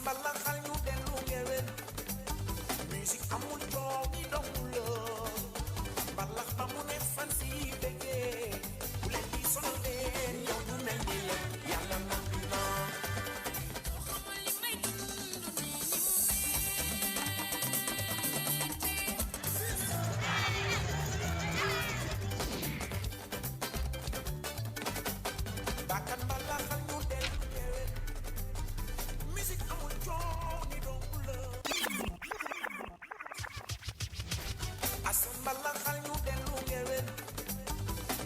mbalaxal ñu dellu ngewel musique amul coow ni dong la mbalax ba mu ne fan si bëggee bu leen di sonal leen yow du mel ni la yàlla nangu na bakkan mbalaxal ñu dellu ngewel musique amul coow ni dong la asan mbalaxal ñu dellu ngewel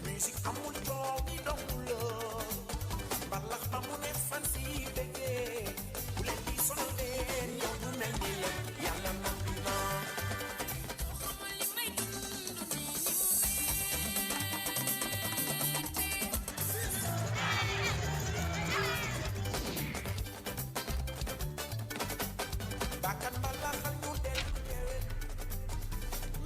musique amul coow ni dong la mbalax ba mu ne fan si bëggee bu leen di sonal leen yow du mel ni la yàlla nangu na bakkan mbalaxal ñu dellu ngewel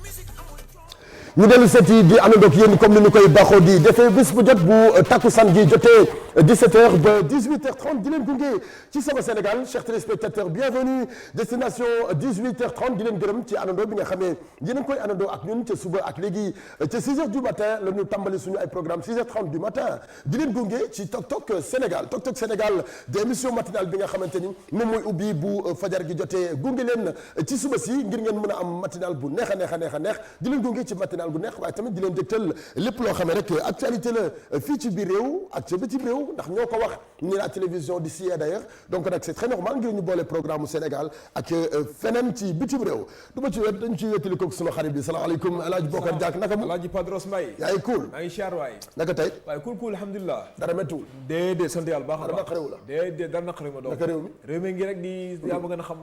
musique amul coow ñu dellu seeti di àndandoog yéen comme ni ñu koy baaxoo di defee bés bu jot bu takkusaan gi jotee 17h ba 18h30 di leen gunge ci Sama Sénégal chers téléspectateurs bienvenue destination 18h30 di leen gërëm ci àndandoo bi nga xamee yéen a ngi koy àndandoo ak ñun ca suba ak léegi ca 6h du matin la ñu tàmbali suñu ay programme 6h30 du matin di leen gunge ci Tok Tok Sénégal Tok Tok Sénégal di émission matinale bi nga xamante ni moom mooy ubbi bu fajar gi jotee gunge leen ci suba si ngir ngeen mën a am matinale bu neex a neex a neex a neex di leen gunge ci matinale bu neex waaye tamit di leen dégtal lépp loo xamee rek actualité la fii ci biir réew ak ca bitim réew ndax ñoo ko wax ni la télévision d'ici et d'ailleurs donc nag c'est très normal ngir ñu boole programme Sénégal ak feneen ci bitim réew du ma ci wet dañ ciy wettali koog sunu xarit bi salaamaaleykum El Hadj Bokar Diak naka mu Alaaji Padros Mbaye yaa ngi cool maa ngi siyaar waay naka tey waaye cool alhamdulilah dara méttiwul déedéet sant yàlla baax a dara baax naqarewu la déedéet dara naqari ma doom naka réew mi réew mi ngi rek di yaa ma gën a xam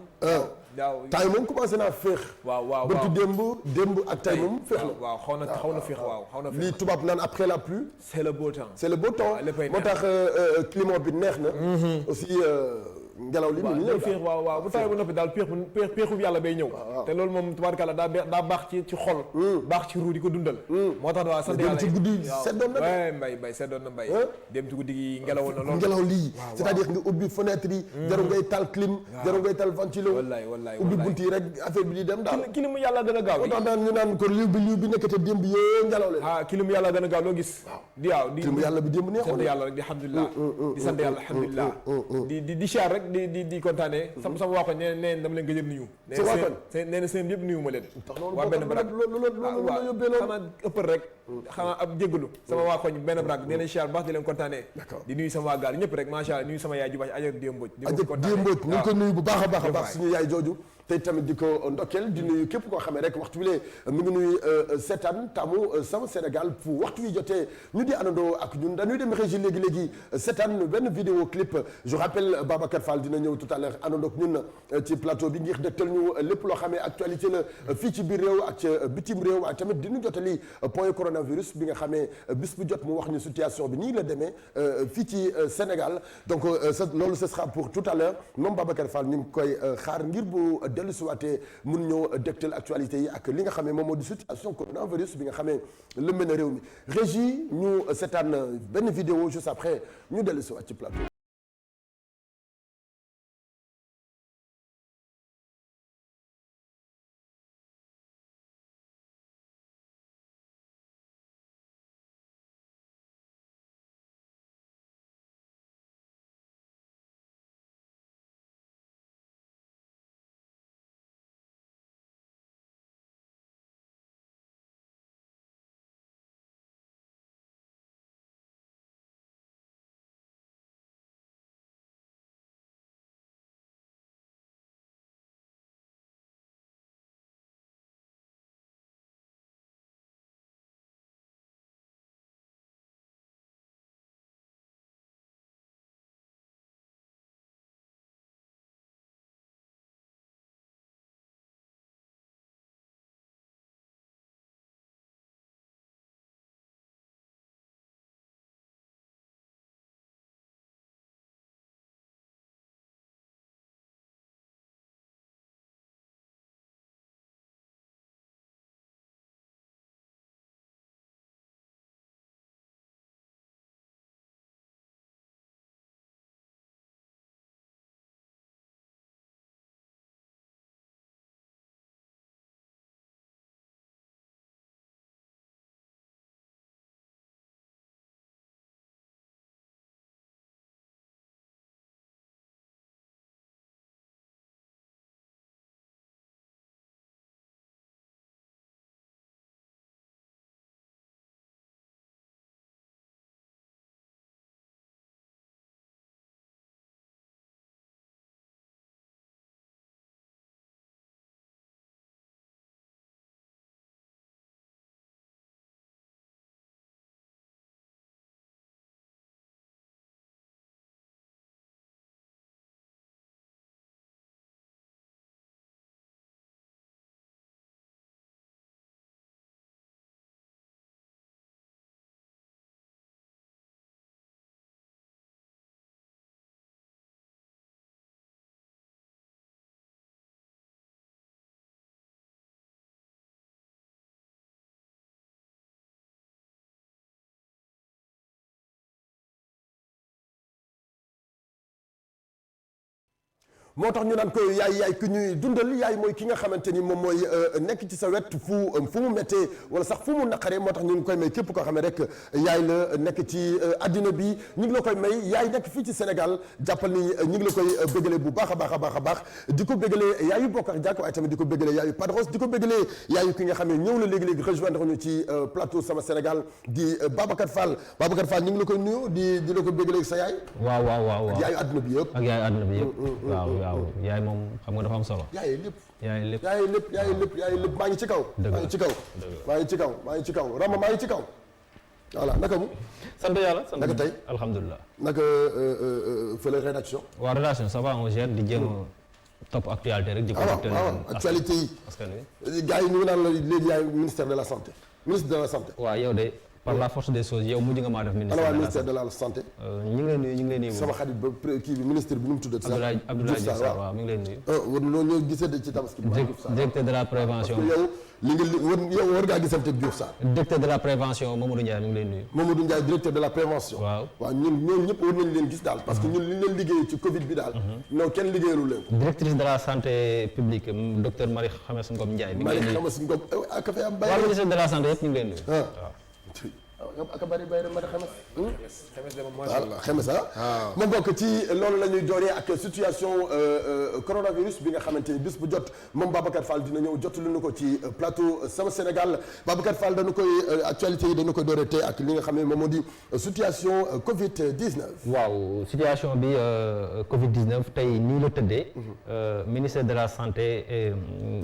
waaw temps yi moom commencé naa féex waaw bërki démb ak tey moom féex la waaw xaw na féex waaw xaw na féex lii tubaab naan après la pluie c'est le beau temps c'est le beau temps léppay moo tax climat bi neex na aussi ngelaw li ni ñëw féex waaw bu tawee ba noppi daal péexu bi yàlla bay ñëw te loolu moom tubaarkàlla daa baax ci xol baax ci ruu di ko dundal moo tax waa sant dem yàlla ci guddi seddoon na waaw mbay seddoon na mbay dem ci guddi gi ngelawoon na loolu ngelaw lii c'est-à-dire nga ubbi fenêtre yi jarul ngay tal clim jarul ngay tal ventilo wallaay ubbi bunt yi rek affaire bi di dem daal kilimu yàlla gën a gaaw moo tax daan ñu naan ko liw bi nekkate démb yee ngelaw leen kilimu yàlla gën a gaaw loo gis di kilimu yàlla bi démb neexoon sant yàlla rek di alhamdulilah di sant yàlla alhamdulilah di siyaar rek di kontaanee sama waa koñ nee dama leen gëj a nuyu nee na seen yëpp nuyu ma leen waa benn brak waaw xanaa ëppal rek xanaa ab jéggalu sama waa koñ benn brak nee na siyaar baax di leen kontaanee di nuyu sama waa gaal ñëpp rek macha allah nuyu sama yaay ju baax Adja Dieu Mbodj Dieu Mbodj ñu ngi ko nuyu bu baax a baax a baax suñu yaay jooju tey tamit di ko ndokkeel di nuyu képp koo xamee rek waxtu wi lee mu ngi nuyu seetaan taamu Sama Sénégal fu waxtu wi jotee ñu di àndandoo ak ñun dañuy dem régie léegi seetaan benn vidéo clip je rappelle Babacar Fall dina ñëw tout à l'heure àndandoo ak ñun ci plateau bi ngir dëgtal ñu lépp loo xamee actualité la fii ci biir réew ak ca bitim réew waaye tamit di ñu jotali point coronavirus bi nga xamee bis bu jot mu wax ñu situation bi nii la demee fii ci Sénégal donc loolu ce sera pour tout à l'heure moom Babacar Fall ñu ngi koy xaar ngir bu dellu si waatee mun ñëw dégtal actualité yi ak li nga xamee moom moo di situation coronavirus bi nga xamee lëmbe na réew mi régie ñu seetaan benn vidéo juste après ñu dellu si waat ci plateau moo tax ñu naan ko yaay ku ñuy dundal yaay mooy ki nga xamante ni moom mooy nekk ci sa wet fu mu méttee wala sax fu mu naqaree moo tax ñu ngi koy may képp koo xam ne rek yaay la nekk ci addina bi ñu ngi la koy may yaay nekk fii ci Sénégal jàppal ni ñu ngi la koy bégalee bu baax a baax a baax a baax di ko bégalee yaayu Bokar Diak waaye tamit di ko bégalee yaayu Padros di ko bégalee yaayu ki nga xam ne ñëw la léegi-léegi rejoindre ñu ci plateau Sama Sénégal di Babacar Fall ñu ngi la koy nuyu di la ko bégalee sa yaay waaw ak yaayu adduna bi yëpp ak yaayu adduna bi yëpp waaw yaay moom xam nga dafa am solo yaay lépp maa ngi ci kaw maa ngi ci kaw Rama maa ngi ci kaw voilà naka mu sant yàlla naka tey alhamdulilah naka fële rédaction waaw rédaction ça va on gère di jéem a topp actualité rek di ko actualité yi askan wi gars yi ñu ngi naan la léegi yaay ministre de la santé waaw yow de par la force des choses yow mujj nga maa def ministère de la santé ñu ngi lay nuyu sama xarit ba kii bi ministre bi nu mu tuddati Abdoulaye Diouf Sarr waaw mi ngi lay nuyu war ñoo gisee ci tabaski directeur de la prévention yow war ngaa gisante Diouf Sarr directeur de la prévention Mamadou Ndiaye mi ngi lay nuyu Mamadou Ndiaye directeur de la prévention waaw ñun ñëpp war nañ leen gis daal parce que ñun li leen liggéey ci Covid bi daal non kenn liggéeyalu leen ko directrice de la santé publique docteur Marie Khemesse Ngom Ndiaye mi ngi lay nuyu Khemesse Ngom ak fay am bay wàllu ministre de la santé yëpp ñu ngi lay nuyu ak bari bay ma Khemesse moom bokk ci loolu la ñuy dooree ak situation coronavirus bi nga xamante ni bis bu jot moom Babacar Fall dina ñëw jottali na ko ci plateau Sama Sénégal Babacar Fall dañu koy actualité yi dañu koy dooree tey ak li nga xam ne moom moo di situation Covid 19. waaw situation bi Covid 19 tey nii la tëddee. ministère de la santé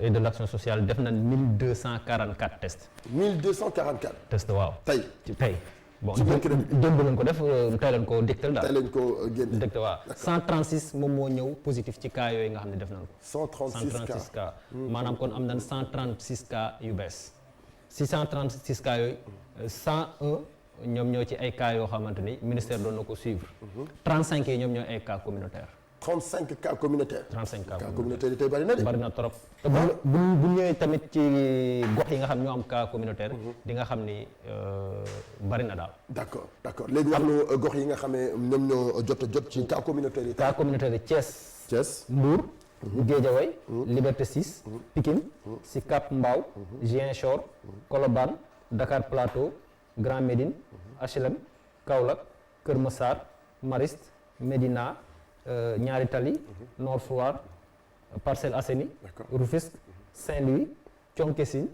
et de l' action sociale def na 1244 tests. 1244. tests waaw. tey. bon démb lañ ko def tey lañ ko dégtal daal. tey lañ ko génne dégtal waaw 136 moom moo ñëw positif ci cas yooyu nga xam ne def nañ ko. 136 cas maanaam kon am nañ 136 cas yu bees. si 136 cas yooyu 101 ñoom ñoo ci ay cas yoo xamante ni ministère doon na ko suivre. 35 yi ñoom ñooy ay cas communautaires. 35 cas communautaires. 35 cas communautaires yi tey bari na de. bari na trop te bu ñëwee tamit ci gox yi nga xam ñoo am cas communautaire. di nga xam ni bari na daal. d' accord léegi wax nu gox yi nga xam ne ñoom ñoo jot ci cas communautaire yi. cas communautaire yi Thiès. Mbour. Guédiawaye. Liberté 6. Pikine. Sicap Mbao. Ziguinchor. Colobane. Dakar Plateau. Grand Médine. HLM. Kaolack. Kër Massar. Mariste. Médina. Ñaari Tali. Nord Foire. Parcelles Assainies. Rufisque. Saint-Louis. Thionck-Essyl.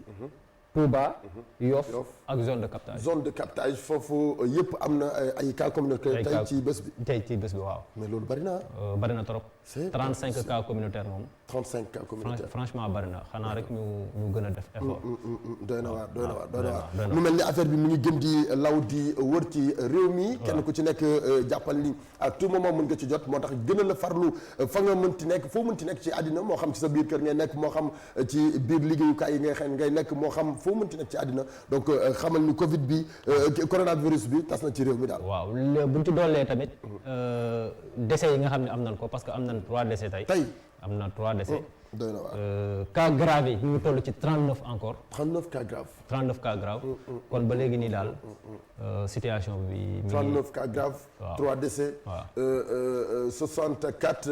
Touba. Yoff ak zone de captage. zone de captage foofu yëpp am na ay cas communautaires tey ci bés bi. tey ci bés bi waaw. mais loolu bari na. bari na trop. 35 cas communautaires moom. 35 cas communautaires franchement bari na xanaa rek ñu gën a def effort. doy na waar mu mel ni affaire bi mu ngi gën di law di wër ci réew mi. kenn ku ci nekk jàppal ni à tout moment mën nga ci jot moo tax gën a la farlu fa nga mënti nekk foo mënti nekk ci àddina moo xam ci sa biir kër ngay nekk moo xam ci biir liggéeyukaay yi ngay nekk moo xam foo mënti nekk ci àddina donc xamal ni Covid bi coronavirus bi tas na ci réew mi daal. waaw buñ ci doolee tamit décès yi nga xam ne am nañ ko parce que am nañ 3 décès tey. am na 3 décès. doy na waar cas grave yi ñu ngi toll ci 39 encore. 39 cas graves. 39 cas graves. kon ba léegi nii daal situation bi. 39 cas graves. waaw 3 décès. waaw 64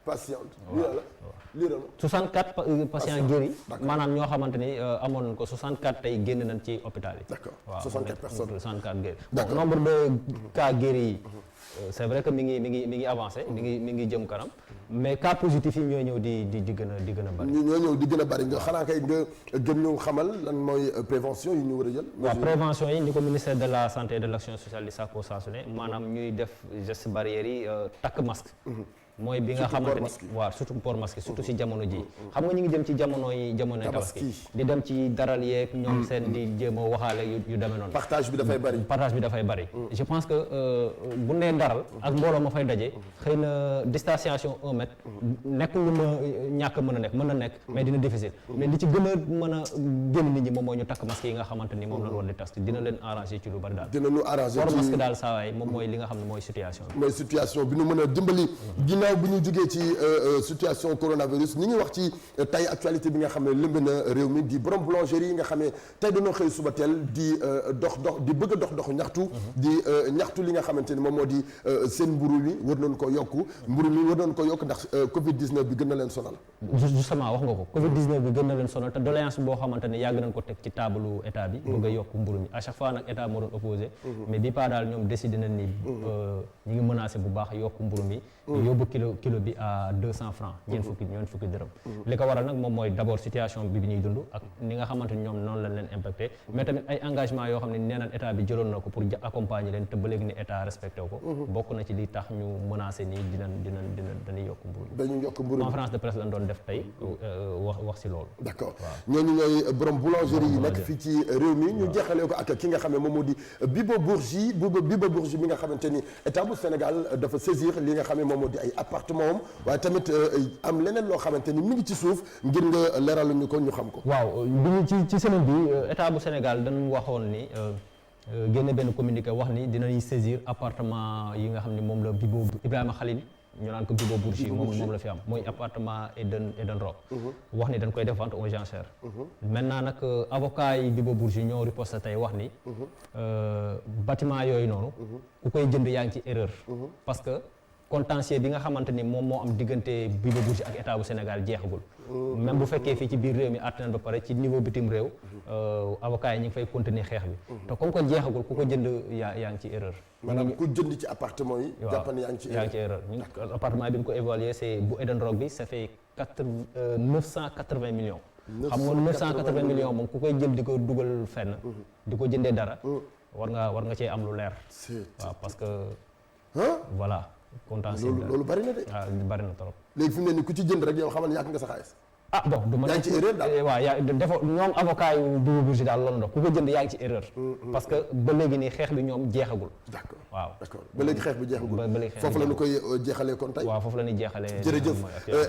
patientes. lii la 64 patients guéris. maanaam ñoo xamante ni amoon nañ ko 64 tey génn nañ ci hôpital yi. d'accord waaw 64 personnes 64 guéris. bon nombre de cas guéris yi. c'est vrai que mi ngi avancé mi ngi jëm kanam mais cas positif yi ñoo ñëw di gën a bari. ñoo ñëw di gën a bari nga xanaa kay nga gën ñu xamal lan mooy prévention yi ñu war a jël. waaw prévention yi ni ko ministère de la santé et de l'action sociale di sàkkoo saa su ne maanaam ñuy def gestes barrières yi takk masque. mooy bi nga xamante ni waaw surtout port masque surtout si jamono ji xam nga ñu ngi jëm ci jamonoy tabaski di dem ci daral yeeg ñoom seen di jéem a waxaale yu demee noonu. partage bi dafay bari. je pense que bu nee daral ak mbooloo ma fay daje xëy na distanciation 1 mètre nekkul lu ma ñàkk mën na nekk mais dina difficile mais li ci gën a mën a génn nit ñi moom mooy ñu takk masque yi nga xamante ni moom lañ war di tas dina leen arranger ci lu bari daal. dina ñu arranger port masque daal saa waay moom mooy li nga xam ne mooy situation bi nu mën a dimbali ginnaaw bu ñu jugee ci situation coronavirus ñu ngi wax ci tey actualité bi nga xam ne lëmb na réew mi di borom boulangerie yi nga xam ne tey dañoo xëy suba teel di dox di bëgg a dox ñaxtu di ñaxtu li nga xamante ni moom moo di seen mburu mi war nañ ko yokku mburu mi war nañ ko yokk ndax Covid 19 bi gën na leen sonal. justement wax nga ko Covid 19 bi gën na leen sonal te doléance boo xamante ne yàgg nañ ko teg ci taabalu état bi. bëgg a yokk mburu mi à chaque fois nag état moo doon opposé. mais bi pas daal ñoom décidé nañ ni ñu ngi menacé bu baax yokk mburu mi. yóbbu kilo bi à 200 francs ñeent fukki dërëm. li ko waral nag moom mooy d'abord situation bi ñuy dund ak ni nga xamante ni ñoom noonu lañ leen impacté mais tamit ay engagement yoo xam ne nee naan état bi jëloon na ko pour accompagner leen te ba léegi ni état respecté ko. bokk na ci li tax ñu menacé nii dañuy yokk mburu mi. dañuy yokk mburu mi conférence de presse lañ doon def tey wax si loolu. d'accord ñooñu ñooy borom boulangerie yi nekk fii ci réew mi ñu jeexalee ko ak ki nga xam ne moom moo di Bibo Bourgi mi nga xamante ni état bu Sénégal dafa saisir li nga xam ne moom moo di ay appartement am waaye tamit am leneen loo xamante ni mi ngi ci suuf ngir nga leeral ñu ko ñu xam ko. waaw bi ñu ci semaine bi état bu Sénégal dañu waxoon ni génne benn communiqué wax ni dinañuy saisir appartement yi nga xam ne moom la Bibo Ibrahima Khalil ñu naan ko Bibo Bourgi moom la fi am mooy appartement Eden Rock wax ni dañ koy def vente aux enchères. maintenant nag avocat yi Bibo Bourgi ñoo riposté tey wax ni bâtiment yooyu noonu ku koy jënd yaa ngi ci erreur parce que contentieux bi nga xamante ni moom moo am diggante Bibo Bourgi ak état bu Sénégal jeexagul. même bu fekkee fii ci biir réew mi àtte nañ ba pare ci niveau bitim réew avocat yi ñu ngi fay continuer xeex bi te comme que jeexagul ku ko jënd yaa ngi ci erreur. maanaam ku jënd ci appartement yi. jàpp ne yaa ngi ci erreur appartement bi ñu ko évalué c'est bu Eden Rock bi ça fait 980 millions. xam nga 980 millions moom ku koy jël di ko dugal fenn. di ko jëndee dara. war nga cee am lu leer. waaw parce que. voilà. contentieux loolu bari na de. waaw bari na trop. léegi fi mu ne nii ku ci jënd rek yow xamal yàq nga sa xaalis. ah bon du ma. yaa ngi ci erreur daal waaw defoo ñoom avocat yu Bibo Bourgi daal loolu ndox ku ko jënd yaa ngi ci erreur. parce que ba léegi nii xeex bi ñoom jeexagul. d'accord waaw d'accord ba léegi xeex bi jeexagul. ba léegi xeex bi foofu la ñu koy jeexalee kon tey. waaw foofu la ñuy jeexalee. jërëjëf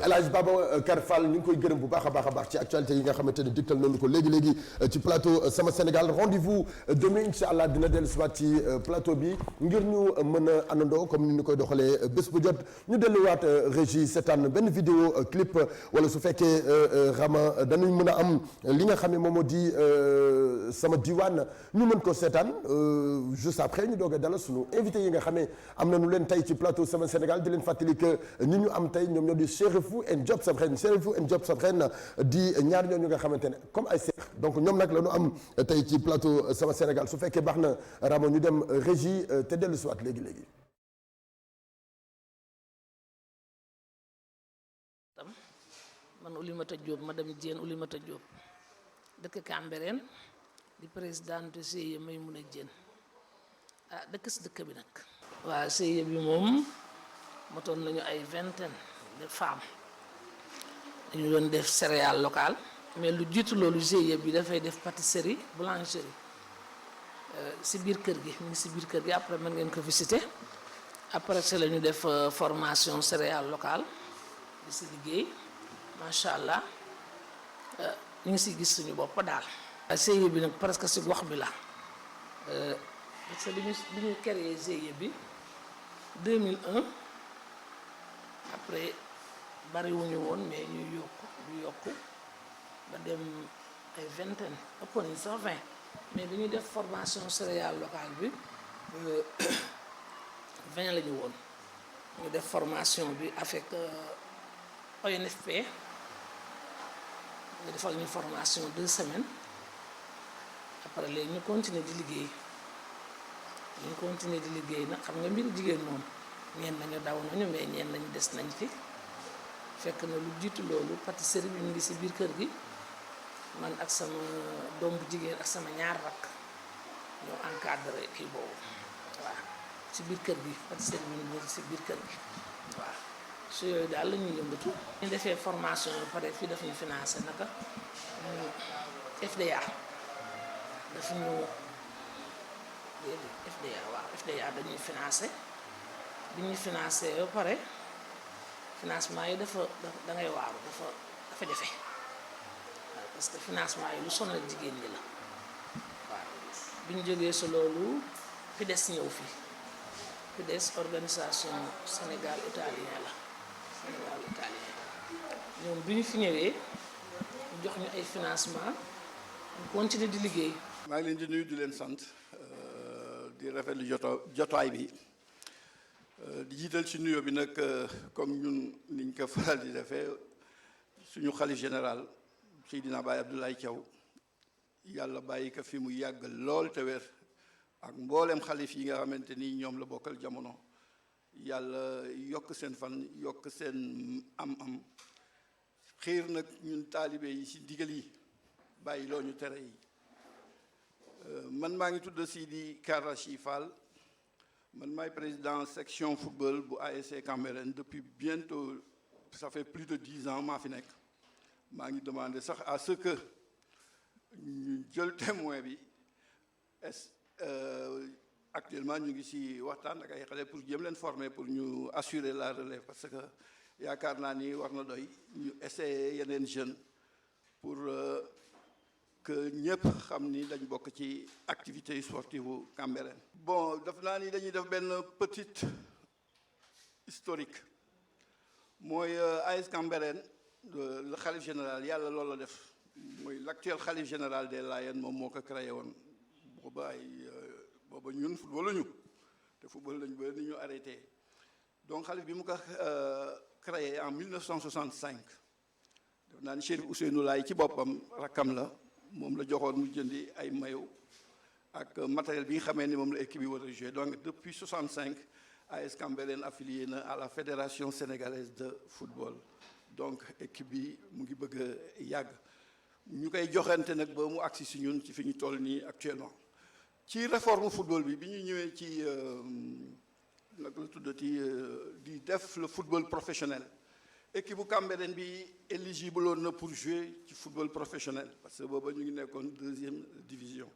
El Hadj Babacar Fall ñu ngi koy gërëm bu baax a baax ci actualité yi nga xamante ne digtal nañu ko léegi ci plateau Sama Sénégal rendez-vous demain incha allah dina dellu si waat ci plateau bi ngir ñu mën a àndandoo comme ni ñu koy doxalee bés bu jot ñu delluwaat régie seetaan benn vidéo clip wala su fekkee Rama dañuy mën a am li nga xam ne moom moo di sama diwaan ñu mën ko seetaan juste après ñu doog a dalal sunu invité yi nga xam ne am nañu leen tey ci plateau Sama Sénégal di leen fàttali que ñi ñu am tey ñoom ñoo di Cherifou and Job Sabren di ñaar ñooñu nga xamante ne comme ay seex donc ñoom nag la ñu am tey ci plateau Sama Sénégal su fekkee baax na Rama ñu dem régie te dellu si waat léegi. man Oulimata Diop madame Diène Oulimata Diop dëkk Cambérène di présidente CIE Maymouna Diène dëkk si dëkk bi nag. waaw CIE bi moom motoon nañu ay vingtaine de femmes dañu doon def céréales locales mais lu jiitu loolu GIE bi dafay def pâtisserie boulangerie si biir kër gi mu ngi si biir kër gi après mën ngeen ko visiter après c'est la ñu def formation céréales locales di si liggéey. macha allah ñu ngi siy gis suñu bopp daal. GIE bi nag presque si gox bi la parce que bi ñu créé GIE bi 2001 après bariwuñu woon mais ñu yokku ba dem ay vingtaine ëppoon nañ sax 20 mais bi ñuy def formation céréale locale bi 20 la ñu woon ñu def formation bi avec ONFP. ñu defal ñu formation 2 semaines après léegi ñu continuer di liggéey nag xam nga mbiru jigéen moom ñeen nañu daw nañu mais ñeen nañu des nañ fi fekk na lu jiitu loolu pâtisserie bi mu ngi si biir kër gi man ak sama doom bu jigéen ak sama ñaar rakk ñoo encadré kii boobu waaw si biir kër gi pâtisserie bi mu ngi si biir kër gi waaw su yooyu daal la ñuy yëngatu. ñu defee formation bi pare fii daf ñu financé naka FDA daf ñu FDA dañuy financé bi ñuy financé ba pare financement yi da ngay waaru dafa jafe waaw parce que financement yi lu sonal jigéen ñi la waaw bi ñu jógee si loolu PIDES ñëw fii PIDES organisation Sénégal italien la Sénégal italien ñoom bi ñu fi ñëwee ñu jox ñu ay financement ñu continuer di liggéey. maa ngi leen di nuyu di leen sant di rafetlu jotaay bi di jiital ci nuyoo bi nag comme ñun niñ ko faral di defee suñu xalif général Seydina Baye Abdoulaye Thiaw yàlla bàyyi ko fi mu yàgg lool te wér ak mboolem xalif yi nga xamante ni ñoom la bokkal jamono yàlla yokk seen fan yokk seen am-am xiir nag ñun taalibe yi ci ndigal yi bàyyi loo ñu tere yi. man maa ngi tudd Sidi Karachi Fall man maay président section football bu ASC Cambérène depuis bientôt ça fait plus de 10 ans maa fi nekk maa ngi demandé sax à ce que ñu jël témoin bi actuellement ñu ngi ci waxtaan ak ay xale pour jéem leen former pour ñu assurer la relève parce que yaakaar naa ni war na doy ñu essayer yeneen jeunes pour que ñëpp xam ni dañ bokk ci activité sportive bu Cambérène. bon def naa ni dañuy def benn petite historique mooy AS Cambérène le xalif général yàlla loolu la def mooy l'actuel xalif général des Layènes moom moo ko créé woon booba ñun football ñu te football lañu ba ni ñu arrêté donc xalif bi mu ko créé en 1965 def naa ni Chérif Ousseynou Laye ci boppam rakkam la. moom la joxoon mu jëndi ay maillot ak matériel bi nga xamee ni moom la équipe yi war a jouer donc depuis 65 AS Cambérène affilié na à la fédération sénégalaise de football donc équipe bi mu ngi bëgg a yàgg ñu koy joxante nag ba mu agsi si ñun ci fi ñu toll nii actuellement ci réforme football bi ñu ñëwee ci nag la tuddati di def le football professionnel équipe bu Cambérène bi éligible woon na pour jouer ci football professionnel parce que booba ñu ngi nekkoon 2e division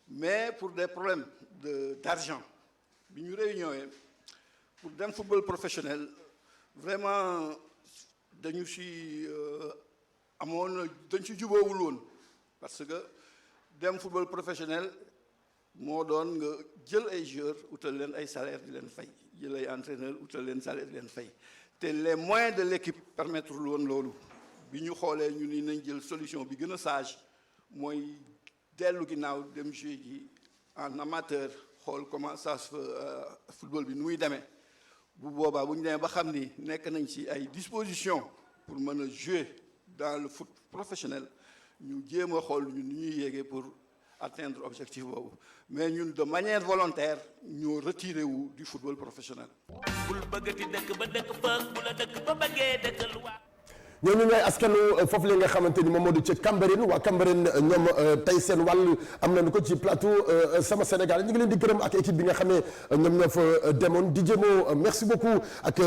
mais pour des problèmes d'argent bi ñu réunion pour dem football professionnel vraiment dañu ci dañ ci juboowul woon parce que dem football professionnel moo doon nga jël ay joueurs utal leen ay salaire di leen fay jël ay entraîneurs utal leen salaire di leen fay te les moyens de l'équipe permettre lu woon loolu bi ñu xoolee ñu ni nañ jël solution bi gën a sage mooy dellu ginnaaw dem jouer ji en amateur xool comment ça se fait football bi nu muy demee bu boobaa bu ñu demee ba xam ni nekk nañ ci ay dispositions pour mën a jouer dans le foot professionnel ñu jéem a xool ñun ni ñuy yéegee pour atteindre objectif boobu mais ñun de manière volontaire ñoo retiré wu du football professionnel. bul bëggati dëkk ba dëkk fa bu la dëkk ba bëggee dëkkal waa. ñooñu ñooy askanu foofu la nga xamante ni moom moo di ci Cambérène waa Cambérène ñoom tey seen wàll am nañu ko ci plateau Sama Sénégal ñu ngi leen di gërëm ak équipe bi nga xam ne ñoom ñoo fa demoon di jëmoo merci beaucoup ak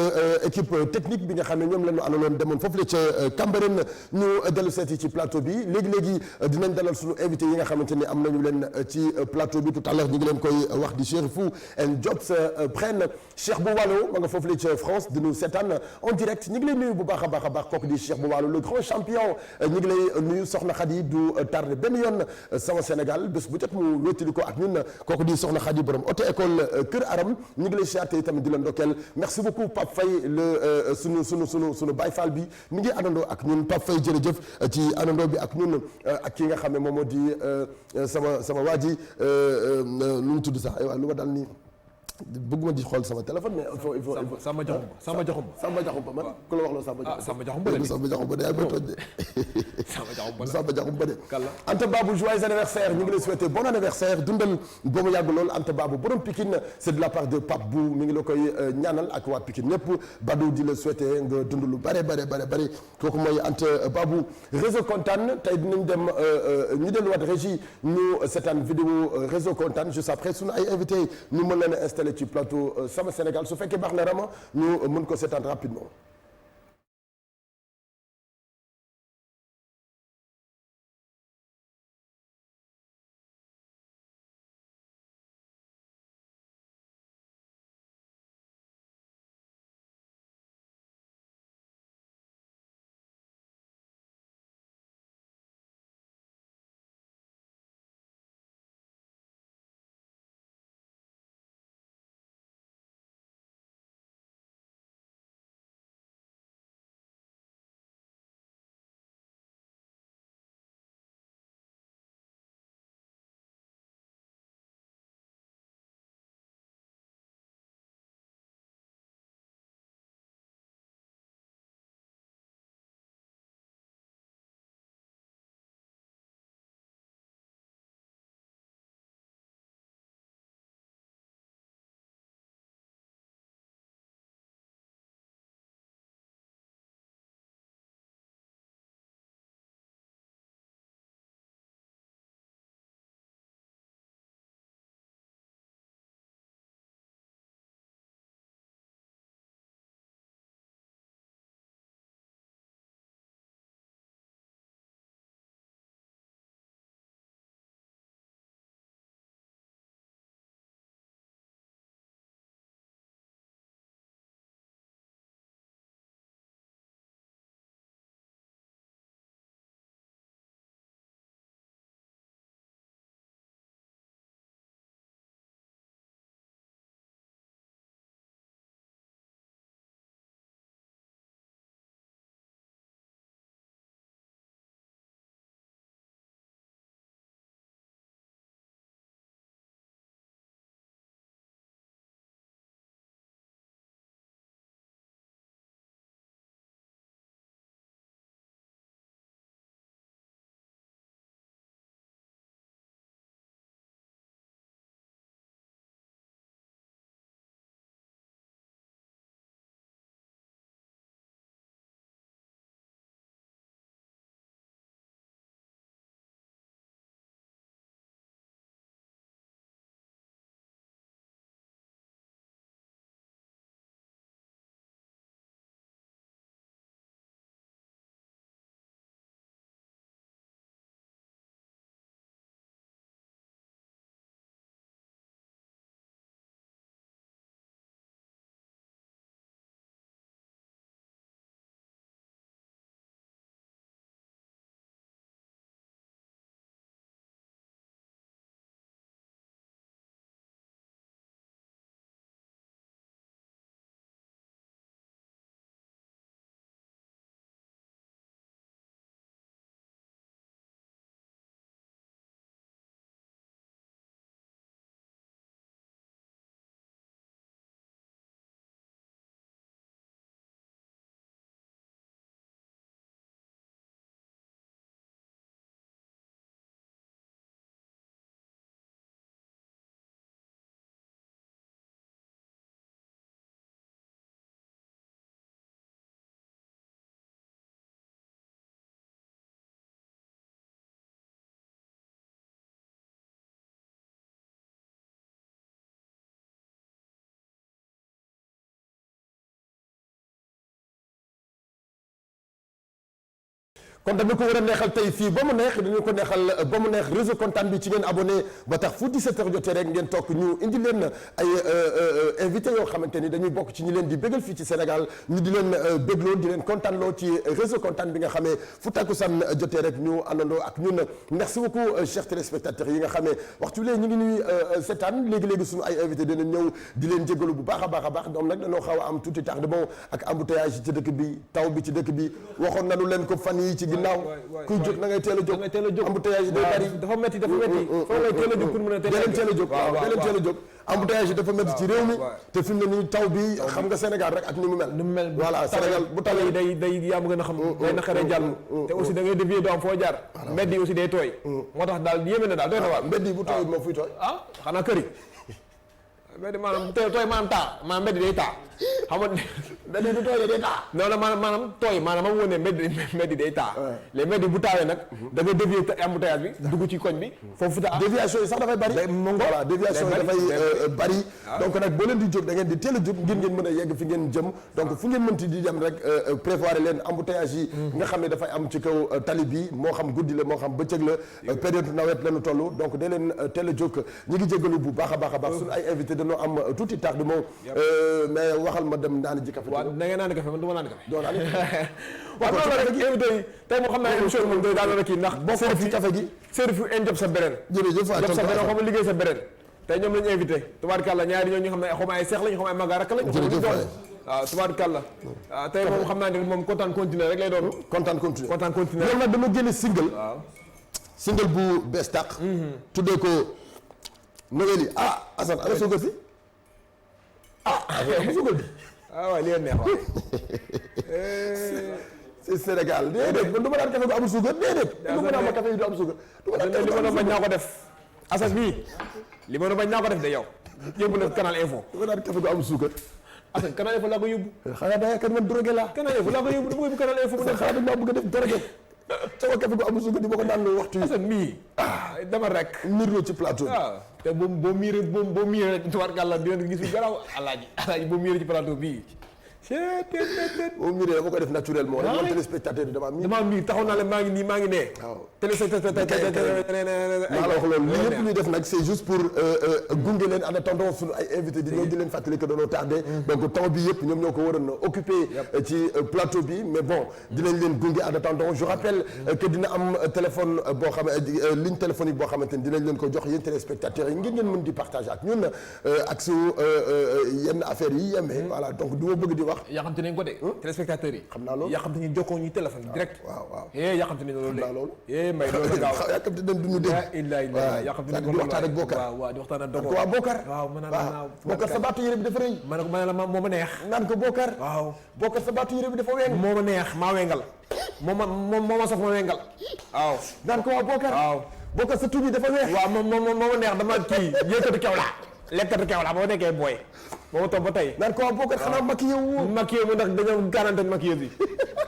équipe technique bi nga xam ne ñoom la ñu àndaloon demoon foofu la ca Cambérène ñu dellu seeti ci plateau bi léegi dinañ dalal suñu invité yi nga xamante ni am nañu leen ci plateau bi tout à l'heure ñu ngi leen koy wax di Chérifou and Jobs prenne Cheikh Bou Wallo ma nga foofu la ca France di ñu seetaan en direct ñu ngi leen nuyu bu baax a baax kooku di Cheikh Bou Wallo le grand champion ñu ngi lay nuyu Soxna Khady du tardé benn yoon Sama Sénégal bés bu jot mu wéttali ko ak ñun kooku di Soxna Khady borom auto école Kër Aram ñu ngi lay siyaate tamit di la ndokkeel merci beaucoup Pape Faye le sunu Baye Fall bi mi ngi àndandoo ak ñun Pape Faye jërëjëf ci àndandoo bi ak ñun ak ki nga xam ne moom moo di sama waa ji nu mu tudd sax aywa lu ma daal nii bëgguma di xool sama téléphone mais il faut Samba Diakhoumpa man ku la wax loolu Samba Diakhoumpa de Samba Diakhoumpa de ay may toj de Samba Diakhoumpa de Anta Babou joyeux anniversaire ñu ngi lay souhaiter bon anniversaire dundal ba mu yàgg lool Anta Babou borom Pikine c'est de la part de Pape Bou mi ngi la koy ñaanal ak waa Pikine ñëpp Badou di la souhaiter nga dund lu bare kooku mooy Anta Babou réseau kontaan tey dinañ dem ñu delluwaat régie ñu seetaan vidéo réseau kontaan juste après sunu ay invité ñu mën leen a installé ci plateau Sama Sénégal su fekkee baax na Rama ñu mën ko seetaan rapidement kon dañu ko war a neexal tey fii ba mu neex dañu ko neexal ba mu neex réseau kontaan bi ci ngeen abonné ba tax fu 17h jotee rek ngeen toog ñu indi leen ay invité yoo xamante ni dañuy bokk ci ñi leen di bégal fii ci Sénégal ñu di leen bégloo di leen kontaanloo ci réseau kontaan bi nga xamee fu takkusaan jotee rek ñu àndandoo ak ñun merci beaucoup chers téléspectateurs yi nga xamee waxtu bi ñu ngi ñuy seetaan léegi-léegi suñu ay invité dinañ ñëw di leen jégalu bu baax a baax ñoom nag dañoo xaw a am tuuti tardement ak embouteillage ci dëkk bi taw bi ci dëkk bi waxoon nañu leen ko fan yi ci ginnaaw kuy jóg na ngay teel a jóg embouteillage day bari dafa métti foo ngay teel a jóg pour mën a teel a jóg teel a jóg embouteillage yi dafa métti ci réew mi te fi mu ne nii taw bi xam nga Sénégal rek ak ni mu mel voilà Sénégal bu tawee day yaa ma gën a xam day naqaree jàll te aussi da ngay dévier doo am foo jaar mbedd yi aussi day tooy moo tax daal yéeme na daal doy na waar mbedd yi bu tooy moo fuy tooy xanaa kër yi mbedd maanaam tooy maanaam taa maanaam mbedd day taa xam nga mbedd du tooy day taa non maanaam tooy maanaam ma woon ne mbedd day taa les mbedd bu taawee nag da ngay dévier embouteillage bi dugg ci koñ bi foofu ta déviation yi sax dafay bari voilà déviation yi dafay bari donc nag boo leen di jóg da ngeen di teel a jóg ngir ngeen mën a yegg fi ngeen jëm donc fu ngeen mënti di dem rek prévoir leen embouteillage yi nga xam ne dafay am ci kaw tali bi moo xam guddi la moo xam bëccëg la période nawet la ñu toll donc da leen teel a jóg ñu ngi jégalu bu baax a baax suñu ay invité dañoo am tuuti tardement mais waxal ma dem naan ji café. waaw da ngay naan café man du ma naan café. doo naan waaw non rek invité yi tey moo xam naa émission bi moom day daal kii ndax boo foo fi café gi Serif en job sa beneen jërëjëf job sa beneen xam liggéey sa beneen tey ñoom lañu invité tubaarkàlla ñaari ñoo ñu xam ne xaw ma ay seex lañu xaw ma ay maga rakk lañu waaw tubaarkàlla waaw tey moom xam naa ne moom kontaan continuer rek lay doon kontaan continuer ñoom nag dama génne single single bu bees tàq tuddee ko Noël yi Assane ana suukar si suukar bi waaw li neex waay c'est Sénégal déedéet man du ma naan café gu amul suukar déedéet du ma naan ma café yu du am suukar li ma doon bañ naa ko def Assane bii li ma doon bañ naa ko def de yow yóbbu na Canal Info du ma naan café gu amul suukar Assane Canal Info laa ko yóbbu xanaa da yaakaar man drogué laa Canal Info laa ko yóbbu dama ko yóbbu Canal Info mu xanaa dañ maa bëgg a def drogué sama café gu amul suukar di ma ko naan waxtu yi Assane mii dama rek mirlo ci plateau bi waaw te boo miiree rek tubaarkàlla dina gis bu garaaw alaaji boo miiree ci plateau bii moom miiree dama ko def naturellement rek man téléspectateur bi damaa miir taxaw naa leen maa ngi nii maa ngi nee waaw maa la wax loolu li yëpp ñuy def nag c'est juste pour gunge leen en attendant suñu ay invité di ñëw di leen fàttali que dañoo tardé donc temps bi yëpp ñoom ñoo ko waroon occupé ci plateau bi mais bon dinañ leen gunge en attendant je rappelle que dina am téléphone boo xam ligne téléphonique boo xamante ni dinañ leen ko jox yéen téléspectateurs yi ngeen ngeen mën di partager ak ñun ak su yenn affaires yi yemee voilà donc du ma bëgg di wax yaa xam te nañ ko de téléspectateurs yi xam naa loolu yaa xam te ñu jokkoo ñu téléphone direct waaw yaa xam te nañ loolu de loolu mbay loolu gaaw yaa xam te nañ duñu dégg yaa xam te nañ di waxtaan ak Bokar waaw di waxtaan ak Dogo waaw Bokar waaw mën naa Bokar sa baatu yére bi dafa rëy ma ne ko ma ne la moo ma neex naan ko Bokar waaw Bokar sa baatu yére bi dafa weng moo ma neex maa wengal moo ma saf ma wengal waaw naan ko waaw Bokar waaw Bokar sa tubi dafa weex waaw moo ma neex dama kii yëkkati kew laa lekkati kew laa boo nekkee booy moo ma toog ba tey naan ko waaw Bokar xanaa maquillé wu maquillé mu ndax dañoo quarantaine maquilleuse yi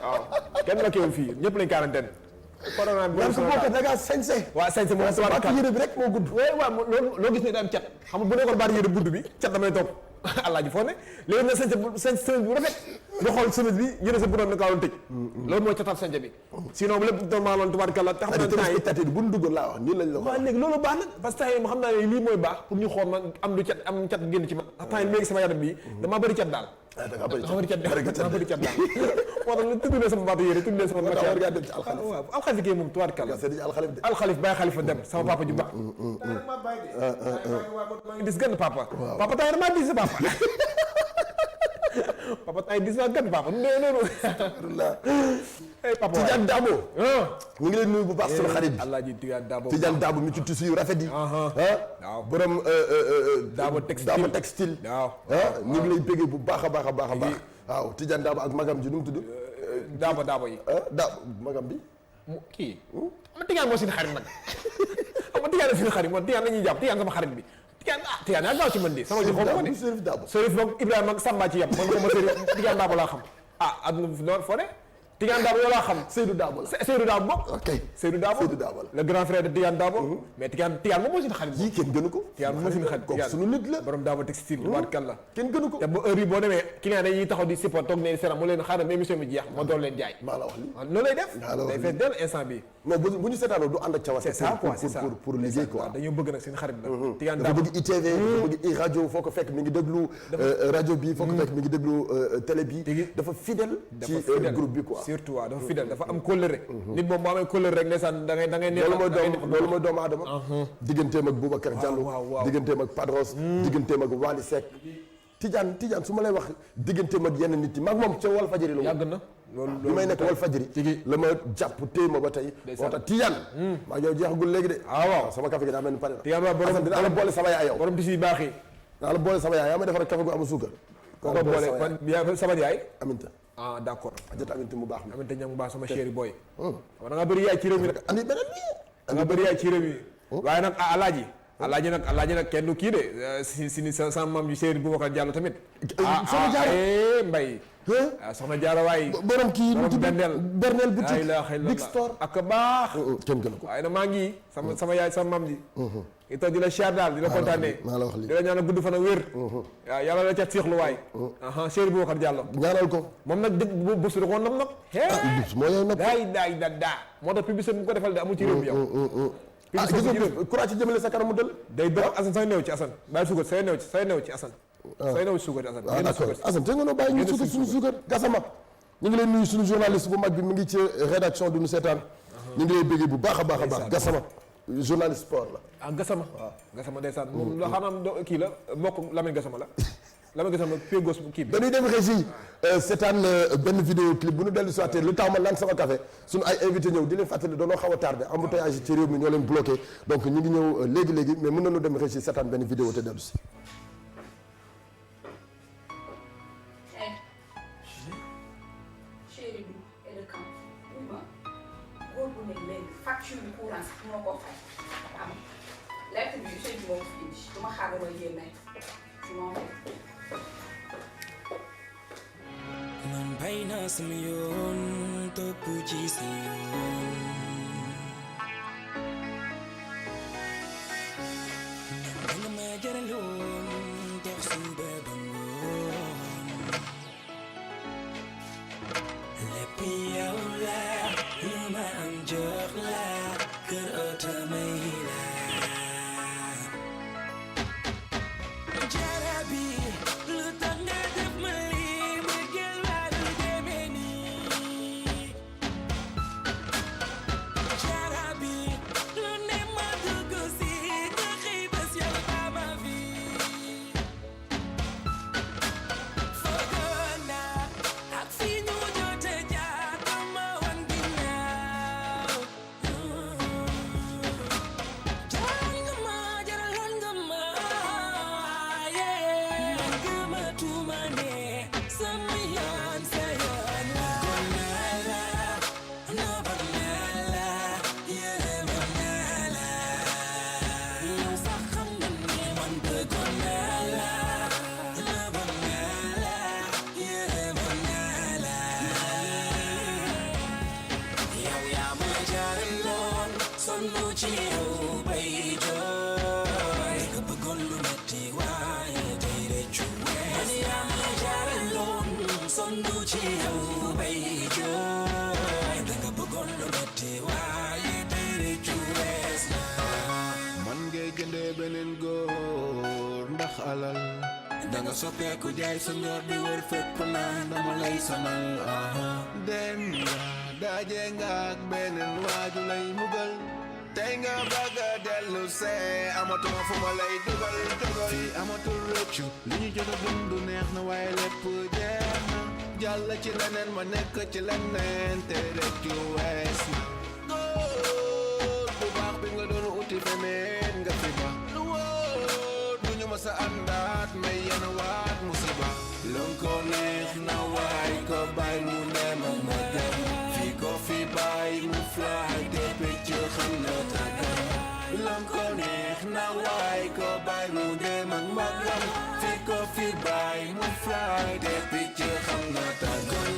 waaw kenn maquillé wu fii ñëpp lañ quarantaine corona bi naan ko Bokar da ngaa sañse waaw sañse moom sa baatu yére bi rek moo gudd waaw loo gis ne da am cat xam nga bu nekkoon baatu yére gudd bi cat damay toog alaaji foo ne léegi nag sañse semaine bu rafet nga xool semaine bi yëre sa borom ne kaa doon tëj loolu mooy catal sañse bi sinon lépp normal loon tubaarkalla te xam naa temps yi tati bu ñu duggoon laa wax nii lañ la ko waaw léegi loolu baax na parce que temps yi ma xam naa ne lii mooy baax pour ñu xool ma am lu cat am cat génn ci ma ndax temps yi léegi sama yaram bi damaa bëri cat daal da nga damaa bëri cat daal moo tax ñu tudd leen sama baatu yére tudd leen sama war ngaa dem ci alxalif waaw alxalif kay moom tubaarkalla alxalif de alxalif bàyyi xalifa dem sama papa ju baax maa ngi dis gën papa papa tay maa dis sa papa papa tay dis ma gën papa noonu papa Tidiane Dabo ñu ngi leen nuyu bu baax sunu xarit bi Alaaji Tidiane Dabo mi ci tissu yu rafet yi waaw borom Dabo textile waaw ñu ngi lay bëggee bu baax a baax a baax a baax waaw Tidiane Dabo ak magam ji nu mu tudd Dabo yi magam bi kii ma Tidiane moo suñu xarit nag xam nga Tidiane suñu xarit moom Tidiane la ñuy jàpp Tidiane sama xarit bi Tidiane yaa gaaw ci mën di sama ji xaw ma de Serif Dabo Serif moom Ibrahima ak Samba ci yem man ko ma Serif Tidiane Dabo laa xam àdduna foo de Tidiane Dabo yow laa xam. Seydou Dabo la. Seydou Dabo bokk. ok Seydou Dabo la. le grand frère de Tidiane Dabo. mais Tidiane moom moo suñu xarit. yii kenn gënu ko. Tidiane moom moo suñu xarit. kooku suñu nit la. borom Dabo textile tubaarkal la. kenn gënu ko. te ba heure yi boo demee client dañuy taxaw di support toog ne seram mu leen xaaral ba émission bi jeex moo doon leen jaay. maa la wax lii. noonu lay def. day fees del instant bi. non bu ñu seetaanoo du ànd ak cawarte. c'est ça quoi c'est ça pour liggéey quoi. dañoo bëgg nag seen xarit la. Tidiane dafa Dabo bëgg ITV. dafa bëgg i rajo foo ko fekk mi ngi déglu. rajo bi foo ko fekk mi ngi déglu télé bi. dafa fidèle ci groupe bi quoi. surtout waaw dafa fidèle dafa am kóllëre. nit moom boo amee kóllëre rek ndeysaan da ngay neex. loolu mooy doomu aadama. digganteem ak Boubacar Diallo. digganteem ak Padros. digganteem ak Wally Seck. Tidiane su ma lay wax digganteem ak yenn nit yi maag moom ca Walfadjri la. yàgg na loolu bi may nekk Walfadjri la ma jàpp téye ma ba tey. moo tax Tidiane. maa ngi yow jeexagul léegi de. waaw sama café gi daa mel ni pare na. Tidiane borom dinaa la boole sama yaay yow. borom tisi yu baax yi. dinaa la boole sama yaay yaa ma defar café gu amul suukar. kooku boole sama yaay. Aminta. ah d'accord. jot Aminta mu baax mi. Aminta ñam mu baax sama chéri boy. da nga bëri yaay ci réew mi nag. andi beneen bi. da nga bëri yaay ci réew mi. waaye nag alaaji nag kenn du kii de si sa maam yu chéri Boubacar Diallo tamit. soxna Diarra Mbay. soxna Diarra waay. borom kii nu tudd Bernel boutique Big Store ak baax. kenn gën ko. waaye nag maa ngi sama yaay sama maam ji. itam di la siyaar daal di la kontaanee. maa la wax lii di la ñaanal gudd fan ak wér. waaw yàlla la ca siixlu waay. chéri Boubacar Diallo. ñaanal ko. moom nag bés bi da koo nam nag. moo yow nag. daa moo tax publicité bu ko defal de amul ci réew mi yow. gis nga courage ci jëmale sa kanamu dël. day doon Assane say néew ci Assane bàyyi suukar say néew ci Assane. say néew ci suukar ci Assane. d'accord Assane te nga noo bàyyi ñu suukar suñu suukar Gassama ñu ngi leen nuyu suñu journaliste bu mag bi mi ngi ci rédaction du Nu Seetaan ñu ngi lay béggee bu baax a baax Gassama journaliste sport la. Gassama waaw Gassama ndeysaan moom la xanaam kii la mbokk Lamine Gassama la Lamine Gassama pied gauche kii bi. dañuy dem régie seetaan benn vidéo clip bu nu dellu si waatee lu tax ma naan sama café suñu ay invité ñëw di leen fàttali doonoo xaw a tardé embouteillage ci réew mi ñoo leen bloqué donc ñu ngi ñëw léegi mais mën nañu dem régie seetaan benn vidéo te dellu si. facture bi courant sax moo ko fay am lettre bi sëñ bi moo fi indi du ma xaar ma génne sinon man bay naa sama yoon topp ci sa yoon man nga ma jaraloon dox suba ba ngoon lépp yow la lu ma am jox la kër oto may la jarabi lu tax nga def ma lii ma gel waa lu demee nii jarabi lu ne ma dugg si nga xëy bés yow ba ma fi foogoon naa ak fi ñu jote jaar dama wan ginnaaw jaral nga ma jaraloon nga ma man gëmatuma ne sama yoon sa yoon bëggoon naa la noobal naa la yërëmoon naa la yow sax xam nga ne man bëggoon naa la noobal naa la yërëmoon naa la yow yaa ma jaraloon sonnu ci yow bay jooy nga bëggoon lu metti waaye tey rëccu wees yaa ma jaraloon sonnu ci yow bay jooy nga bëggoon lu metti waaye tey rëccu wees man ngay jëndee beneen góor ndax alal danga soppeeku jaay sa ngor di wër fépp naan dama lay sonal dem nga daje nga ak beneen waaju lay mugal tey nga bëgg a dellu see amatuma fu ma lay dugal fii amatul rëccu li ñu jot a dund neex na waaye lépp jeex na jàll ci leneen ma nekk ci leneen te rëccu wees na góor bu baax bi nga doon uti feneen nga fi ba lu wóor du ñu ma sa àndaat may yenn waat musiba lon ko neex na waay ko bàyyi mu dem ak ma dem fii ko fi bàyyi mu fly te picc xam na tàggam lon ko neex na waay ko bàyyi mu dem ak ma dem fii ko fi bàyyi mu fly te picc xam na tàggam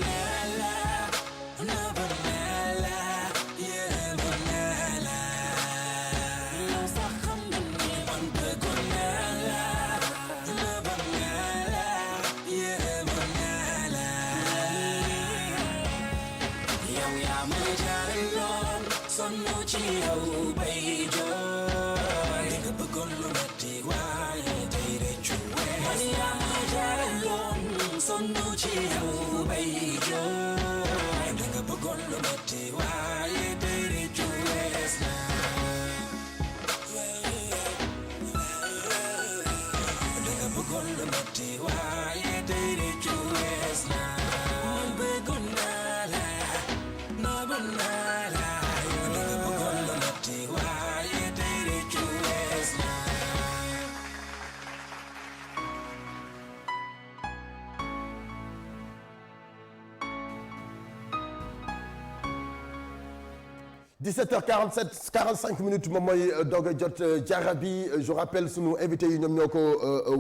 yow yaa ma jaaraloon sonnu ci yow bay jooy nga bëggoon lu metti waaye tey rëccu wees yaa ma jaaraloon sonnu ci yow bay jooy nga bëggoon lu metti waaye tey rëccu wees na nga bëggoon lu metti waaye tey rëccu wees na man bëggoon naa la noboon naa la nga bëggoon lu metti waaye tey rëccu wees na 17h47 45 minutes moom mooy doog a jot Jarabi je rappelle sunu invité yi ñoom ñoo ko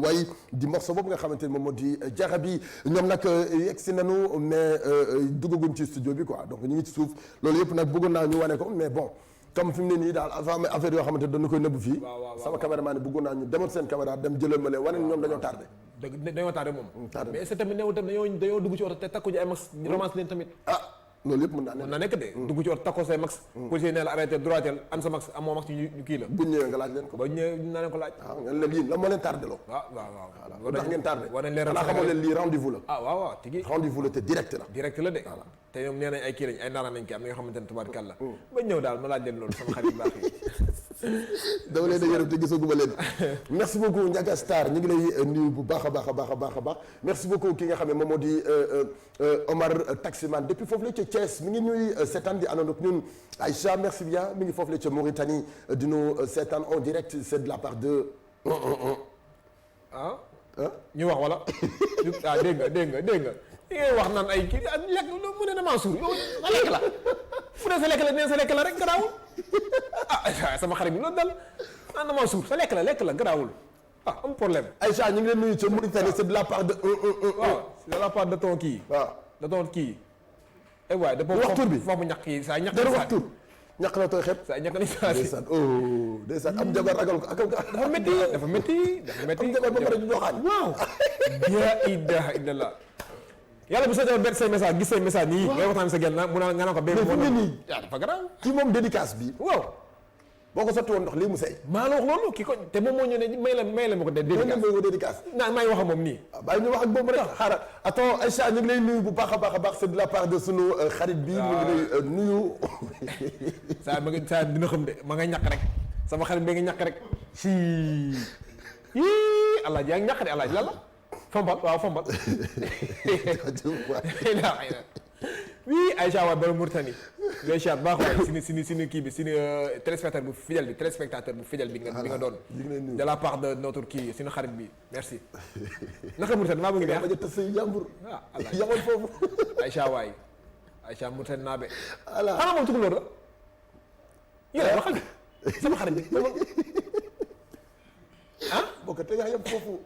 way di morceau boobu nga xamante ni moom moo di Jarabi ñoom nag yegg si nañu mais duggaguñ ci studio bi quoi donc ñu ngi ci suuf loolu yëpp nag bëggoon naa ñu wane ko mais bon comme fi mu ne nii daal avant affaire yoo xamante dañu koy nëbb fii. sama caméraman bëggoon naa ñu demoon seen caméra dem jëlal ma leen wane ñoom dañoo tardé. dañoo tardé moom. mais c'est tamit néew tamit dañoo dugg ci oto te takku ji ay max romance leen tamit. loolu yëpp mën naa nekk de dugg ci oto takkoo say max policier nee la arrêté droitel an sa max amoo max ñu kii la buñ ñëwee nga laaj leen ko ba ñëwee naa leen ko laaj waaw nga leen lii la moo leen tardé loo waaw lu tax ngeen tardé war nañ leeral xanaa xamoo leen lii rendez-vous la waaw tigi rendez-vous la te direct la direct la de te ñoom nee nañ ay kii lañ ay ndaanaan nañ ki am na yoo xamante ne tubaarkàlla ba ñëw daal ma laaj leen loolu sama xarit baax yi dama leen a yërëm te gisaguma leen merci beaucoup Ndiaga Star ñu ngi lay nuyu bu baax a baax a baax a baax a baax merci beaucoup ki nga xam ne moom moo di Omar Taximan depuis foofu la ca Thiès mi ngi ñuy seetaan di àndandoo ak ñun Aïcha merci bien mi ngi foofu la ca Mauritanie di ñu seetaan en direct c'est de la part de ñu wax wala dégg nga li ngay wax naan ay kii lekk mu ne damaa suur yow sa lekk la fu ne sa lekk la nee sa lekk la rek garaawul sama xarit bi loolu dal naan damaa suur sa lekk la garaawul am problème. Aïcha ñu ngi leen nuyu ca Mauritanie c'est de la part de waaw c'est de la part de ton kii. waaw de ton kii. eh waay de wax tur bi foofu ñàkk yi saa ñàkk. dara wax tur ñàkk la tooy xeeb. saa ñàkk ni saa si ndeysaan am jabar ragal ko dafa métti am jabar ba pare ñu doxaan waaw. ya ilaha illallah. yàlla bu seetee bett say message gis say message nii. ngay waxtaan sa genn mu naan nga naan ko benn. mais fu mu ne nii dafa garaaw. kii moom dédicace bi. waaw. boo ko sotti woon ndox lii mu sey. maa la wax loolu kii ko te moom moo ñëw ne may la ma ko dédicace. maa ngi wax ak moom nii. bàyyi ñu wax ak boobu rek xaaral attends Aïcha ñu ngi lay nuyu bu baax a baax c'est de la part de sunu xarit bi. mu ngi lay nuyu. saa dina xam de ma nga ñàkk rek sama xarit bi nga ñàkk rek. alaaji yaa ngi ñàkk de alaaji lan la. fombal waaw fombal. oui Aïcha waa borom Mauritanie ngay siyaat baax waay sini kii bi sini téléspectateur bu fidèle bi nga doon de la part de notre kii sunu xarit bi merci naka Mauritanie maa bëgg neex ma jot say jàmbur Allah yamal foofu Aïcha waay Aïcha Mauritanie naa be voilà xanaa moom tukulóor la yéen waxal sama xarit bi boo ko tegaa yam foofu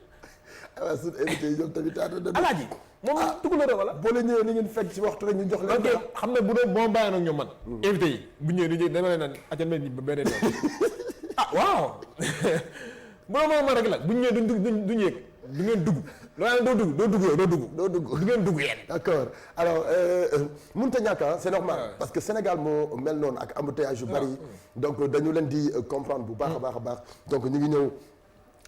waaw suñu invité yi ñoom tamit alaaji moom tukulóor la wala boo la ñëwee ni ngeen fekk ci waxtu rek ñu jox leen. ok xam ne bu doon boo bàyyi nag ñoom man. invité yi bu ñëwee dama leen naan acal mel ni beneen yoon. waaw bu doon man rek la bu ñëwee duñ yéeg du ngeen dugg loolu doo dugg du ngeen dugg yéen. d'accord alors mënut a ñàkk c'est normal parce que Sénégal moo mel noonu ak embouteillage yu bari donc dañu leen di comprendre bu baax a baax donc ñu ngi ñëw.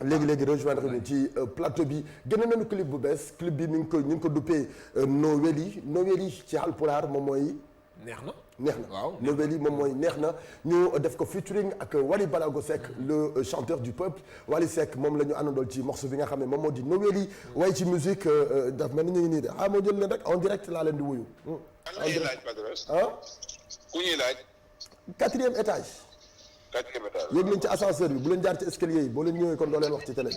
léegi rejoindre ñu ci plateau bi génne nañu clip bu bees clip bi ñu ngi ko duppee Noweli ci Haalpulaar moom mooy. neex na waaw Noweli moom mooy neex na ñu def ko featuring ak Wally Balago Seck le chanteur du peuple Wally Seck moom la ñu àndandool ci morceau bi nga xam ne moom moo di Noweli waaye ci musique daf mel ni ñu ngi nii de moo jël leen rek en direct laa leen di wuyu. kan la ñuy laaj Padros. ku ñuy laaj. 4e étage. yéeg leen ci ascenseur bi bu leen jaar ci escalier yi boo leen ñëwee kon doo leen wax ci télé bi.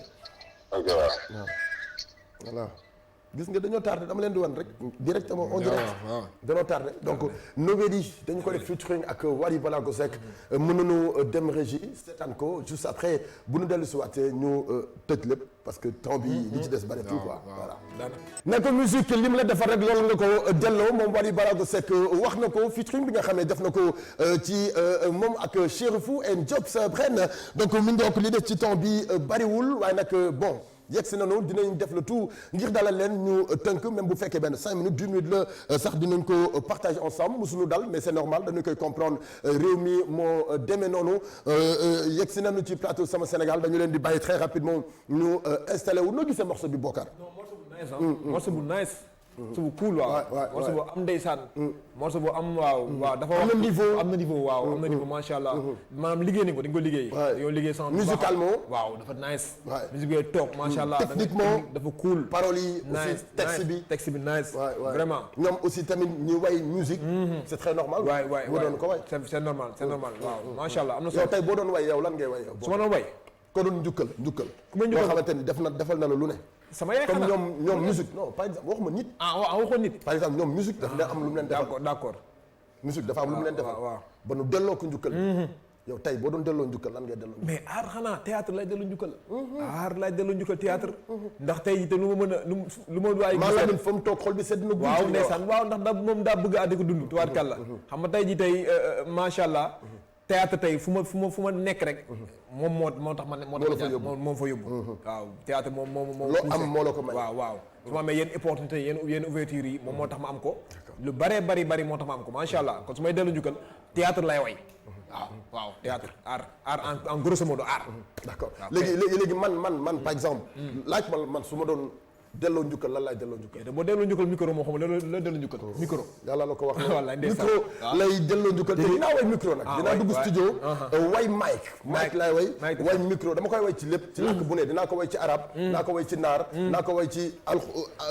ok waaw. voilà gis nga dañoo tardé dama leen di wan rek directement en direct dañoo tardé donc Noweli dañu ko def featuring ak Wally Balago Seck mën nañu dem régie seetaan ko juste après bu ñu dellu si waatee ñu tëj lépp parce que temps bi li ci des bareetul quoi voilà nekk musique li mu la defar rek loolu nga ko delloo moom Wally Balago Seck wax na ko featuring bi nga xam ne def na ko ci moom ak Chérifou and Jobs Brain donc mi ngi li des ci temps bi bariwul waaye nag bon yegg si nañu dinañ def le tout ngir dalal leen ñu tënk même bu fekkee benn 5 minutes 10 minutes la sax dinañ ko partager ensemble musuñu dal mais c'est normal dañu koy comprendre réew mi moo demee noonu yegg si nañu ci plateau Sama Sénégal dañu leen di bàyyi très rapidement ñu installé wu noo gisee morceau bi Bokar. morceau bu nice. morceau bu cool waaw. morceau bu am ndeysaan. morceau bu am waaw dafa am na niveau am na niveau waaw am na niveau macha allah. maanaam liggéey nañ ko dañ ko liggéey. dañoo liggéey sans musicalement waaw dafa nice. musique bi toog macha allah. techniquement dafa cool. paroles yi aussi texte bi nice. vraiment ñoom aussi tamit ñu way musique. c'est très normal. waay boo doon ko way c'est normal waaw macha allah am na solo. yow tey boo doon way yow lan ngay way yow. su ma doon way. ko doon njukkal. ku ma njukkal boo xamante ni defal na la lu ne. sama yaay xanaa comme ñoom musique non par exemple waxuma nit. waxoon nit. par exemple ñoom musique daf leen am lu mu leen defal. d'accord musique dafa am lu mu leen defal. ba nu delloo ko njukkal. yow tey boo doon delloo njukkal lan ngay delloo. mais aar xanaa théâtre lay delloo njukkal. aar lay delloo njukkal théâtre. ndax tey jii te lu ma mën a lu ma waay. maa la fa mu toog xol bi sedd na. waaw ndeysaan waaw ndax moom daa bëgg a di ko dund. tubaarkàlla xam nga tey jii tey macha allah. théâtre tey fu ma nekk rek. moom moo tax moom fa yóbbu. waaw théâtre moom loo am moo la ko may. waaw su ma amee yenn opportunité yenn ouverture yi moom moo tax ma am ko. lu bari moo tax ma am ko macha allah kon su may dellu njukkal théâtre lay way. waaw théâtre art en grosso modo art. d'accord léegi man par exemple. laaj man su ma doon. delloo njukkal lan laay delloo njukkal. boo delloo njukkal micro moo xam ne la delloo njukkal micro. yàlla la ko wax wallaay ndeysaan micro lay delloo njukkal te dinaa way micro nag. dinaa dugg studio. way mic laay way micro dama koy way ci lépp. ci làkk bu ne dinaa ko way ci arabe. dinaa ko way ci naar. dinaa ko way ci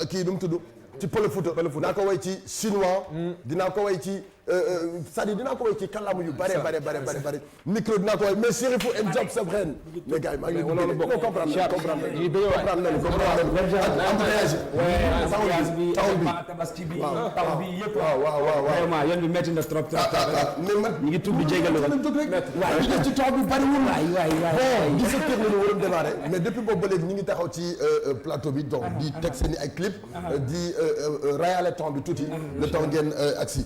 kii nu mu tudd. ci pël Fuuta dinaa ko way ci chinois. dinaa ko way ci c'est-à-dire dinaa ko way ci kàllaama yu bare micro dinaa ko way mais Chérifou and Job sa brain les gars yi maa ngi leen di déglu comprendre tabaski bi taw bi yëpp waaw vraiment yoon bi métti na trop mais man ñu ngi tudd jégalu waaw ñu ci taw bi bariwul waay 17 heures la ñu waroon démarrer mais depuis boobu ba léegi ñu ngi taxaw ci plateau bi donc di teg seen i ay clip di rayale temps bi tuuti le temps ngeen agsi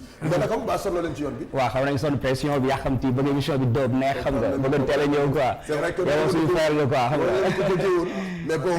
ba sonn leen ci yoon bi. waaw xam nañ sonn pression bi yàqamti bëgg émission bi dóob neex xam nga bëggoon teel a ñëw quoi. c'est vrai que yow suñu frère la quoi xam nga. mais bon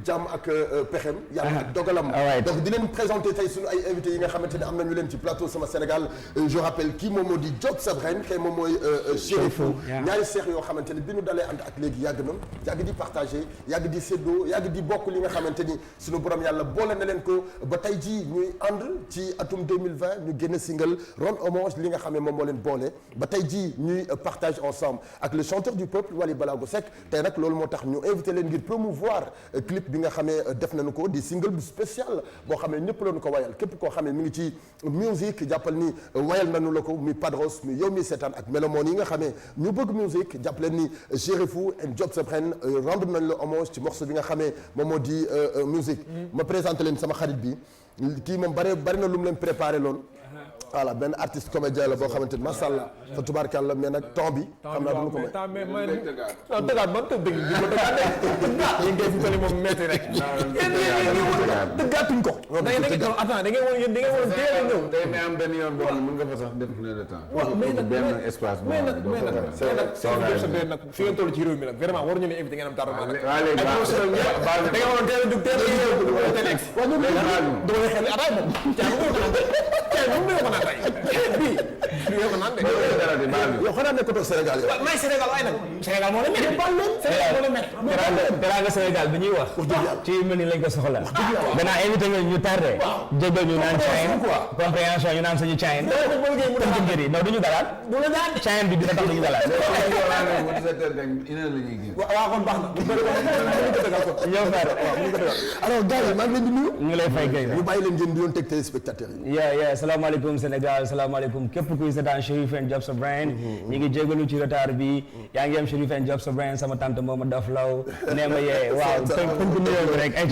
jàmm ak pexem. yàlla ak dogalam. donc di leen présenter tey suñu ay invités yi nga xamante ne am nañu leen ci plateau Sama Sénégal je rappelle kii moom moo di Job sa brain kay moom mooy Chérifou. ñaari seex yoo xamante ni bi ñu dalee ànd ak léegi yàgg na yàgg di partager yàgg di séddoo yàgg di bokk li nga xamante ni suñu borom yàlla boole na leen ko ba tey jii ñuy ànd ci atum 2020 ñu génn single rendre hommage li nga xam ne moom moo leen boole ba tey jii ñuy partage ensemble ak le chanteur du peuple Wally Ballago Seck tey nag loolu moo tax ñu invité leen ngir promouvoir clip bi nga xamee def nañu ko di single bu spécial boo xam ne ñëpp lañu ko wayal képp koo xam ne mi ngi ci musique jàppal ni wayal nañu la ko muy Padros mi yow mi seetaan ak mélomane yi nga xamee ñu bëgg musique jàppaleen ni Chérifou and Job sa brain rendre nañ la hommage ci morceau bi nga xamee moom moo di musique ma présenté leen sama xarit bi kii moom bari na lu mu leen préparé loolu voilà benn artiste comédien la boo xamante ni macha allah fa tubaarkàlla mais nag temps bi. xam naa du ko may mais tëggaat man tëgg bi ma tëggaat yéen kay fi mu toll nii moom métti rek. tëggaatuñ ko. da ngeen woon teel a ñëw. day am benn yoon boo xam ne mën nga fa sax def une heure de temps. waaw mais nag benn espace boo xam ne nag fi ngeen toll ci réew mi nag vraiment waruñu leen invité ngeen am tardement nag. waaw léegi da ngeen waroon teel a dugg teel a ñëw teel a egg. waaw ñun dama lay xel ataay moom. yow xanaa nekkatoo Sénégal yow. waaw may Sénégal waaye nag. Sénégal moo la mel. Sénégal moo la mel. teraanga Sénégal bi ñuy wax. ci mel ni lañ ko soxla. danaa invité nga ñu tardé. jégal ñu naan Chine. compréhension ñu naan suñu Chine. non duñu dalaat. Chine bi dina tax duñu dalaat. waaw kon baax na. alors gars yi maa ngi leen di nuyu. ñu ngi lay fay kay. ñu bàyyi leen ngeen di yoon teg téléspectateurs yi. salaamaaleykum Sénégal salaamaaleykum képp kuy seetaan Chérifou and Job sa brain ñi ngi jégalu ci retard bi yaa ngi am Chérifou and Job sa brain sama tante mooma daf law nee ma yee waaw tënk nuyoo bi rek ay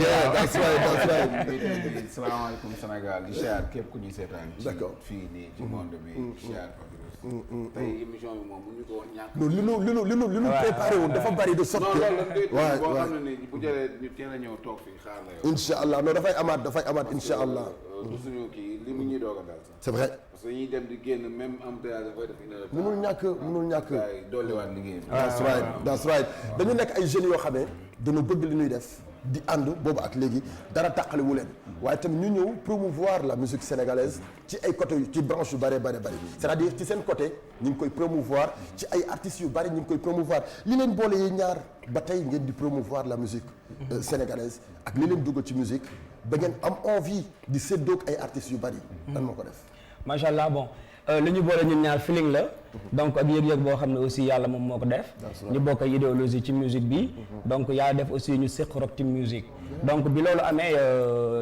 salaamaaleykum Sénégal di siyaar képp ku ñuy seetaan d'accord fii nii ci monde bi siyaar tey émission bi moom mënuñu ko woon ñàkk non li nu préparé woon dafa bari de sorte que waaw boo xam ne ni bu jëlee ñu teel a ñëw toog fii xaar la yow incha allah non dafay amaat incha allah du suñu kii li mu ñuy doog a dal sax c'est vrai parce que ñuy dem di génn même am théâtre dafay def une heure mënul ñàkk dolliwaat liggéey that's right dañu nekk ay jeunes yoo xam ne dañu bëgg li ñuy def di ànd boobu ak léegi dara tàqaliwu leen waaye tamit ñu ñëw promouvoir la musique sénégalaise ci ay côté ci branche yu bari c'est-à-dire ci seen côté ñu ngi koy promouvoir ci ay artistes yu bari ñu ngi koy promouvoir li leen boole yi ñaar ba tey ngeen di promouvoir la musique sénégalaise ak li leen dugg ci musique ba ngeen am envie di séddoog ay artistes yu bari lan moo ko def macha allah bon li ñu boole ñun ñaar feeling la donc ak yëg-yëg boo xam ne aussi yàlla moom moo ko def ñu bokk ay idéologie ci musique bi donc yaa def aussi ñu séq rock ci musique donc bi loolu amee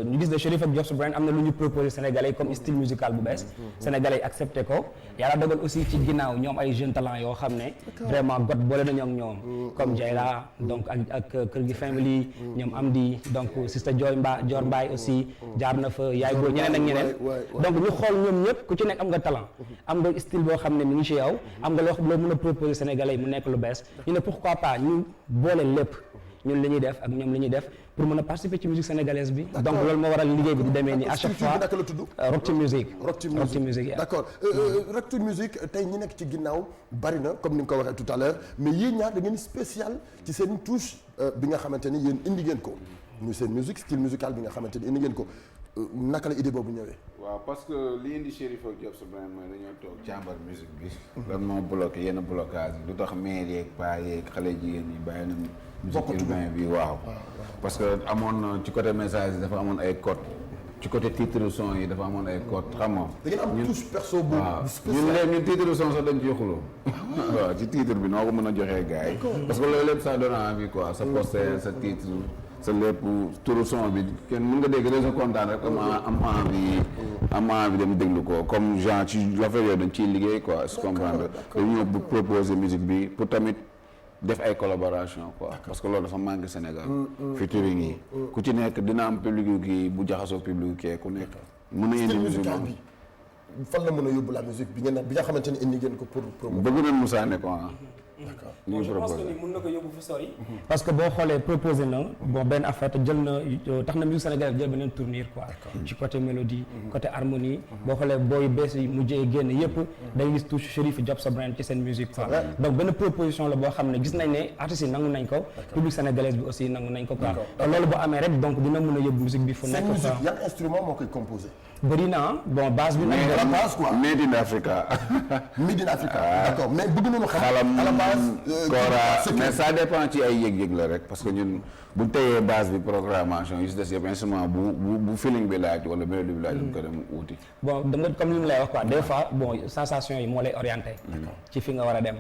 ñu gis ne Cherif ak Jobs Brain am na lu ñu proposé Sénégalais comme style musical bu bees Sénégalais yi accepté ko yàlla dogal aussi ci ginnaaw ñoom ay jeunes talents yoo xam ne vraiment got boole nañu ak ñoom comme Jayla donc ak Kër gi Family ñoom Amdi donc Sister Dior Mbaye aussi jaar na fa yaay boo ñeneen ak ñeneen donc ñu xool ñoom ñëpp ku ci nekk am nga talent am nga style boo xam ne mi ngi ci yow am nga loo mën a proposer Sénégalais yi mu nekk lu bees ñu ne pourquoi pas ñu boole lépp ñun li ñuy def ak ñoom li ñuy def pour mën a participer ci musique sénégalaise bi donc loolu moo waral liggéey bi di demee nii à chaque fois naka la tudd Rock to Music d'accord Rock to Music tey ñi nekk ci ginnaaw bari na comme ni nga ko waxee tout à l'heure mais yéen ñaar da ngeen spécial ci seen touche bi nga xamante ni yéen indi ngeen ko muy seen musique style musical bi nga xamante ni indi ngeen ko naka la idée boobu ñëwee. waaw parce que li indi Cherif ak Jobs Brain mooy dañoo toog càmbar musique bi. lan moo bloqué yenn blocage yi lu tax maire yeeg paa yeeg xale jigéen ñi bàyyi nañu. musique urbain bi waaw. parce que amoon na ci côté message yi dafa amoon ay code ci côté titre son yi dafa amoon ay code xam nga. da ngeen am touche perso bu spécial ñun léegi ñun titre son sax dañ ciy xuloo. waaw ci titre bi noo ko mën a joxee gars yi. parce que loolu lépp ça donne envie quoi sa poster sa titre. sa lépp turu son bi kenn mën nga dégg réseau kontaan rek am envie dem déglu ko comme genre ci affaire yooyu dañ ciy liggéey quoi su comprendre dañu ñëw proposer musique bi pour tamit def ay collaboration quoi parce que loolu dafa manqué Sénégal featuring yi ku ci nekk dina am public yu kii bu jaxasoo public kii ku nekk mën na indi musique bi fan la mën a yóbbu la musique bi nga xamante ni indi ngeen ko pour bëgg nañ Moussa ne quoi d'accord bon je pense que ni mën na ko yóbbu fu sori parce que boo xoolee proposé na bon benn affaire te jël na tax na musique sénégalaise jël beneen tournure quoi ci côté mélodie côté harmonie boo xoolee booy bees yi mujjee génn yëpp day gis touche Cherif Jobs Brain ci seen musique quoi donc benn proposition la boo xam ne gis nañ ne artistes yi nangu nañ ko public sénégalaise bi aussi nangu nañ ko quoi te loolu bu amee rek donc dina mën a yóbbu musique bi fu nekk quoi yan instrument moo koy composé bëri na bon base bi nag la base quoi Made in Africa d'accord mais bëgg nañu xam à la base mais ça dépend ci ay yëg-yëg la rek parce que ñun bu teyee base bi programmation yu si des yëpp instrument bu feeling bi laaj wala mélodie bi laaj dañ ko dem wuti bon dama comme li mu lay wax quoi des fois bon sensation yi moo lay orienté ci fi nga war a dem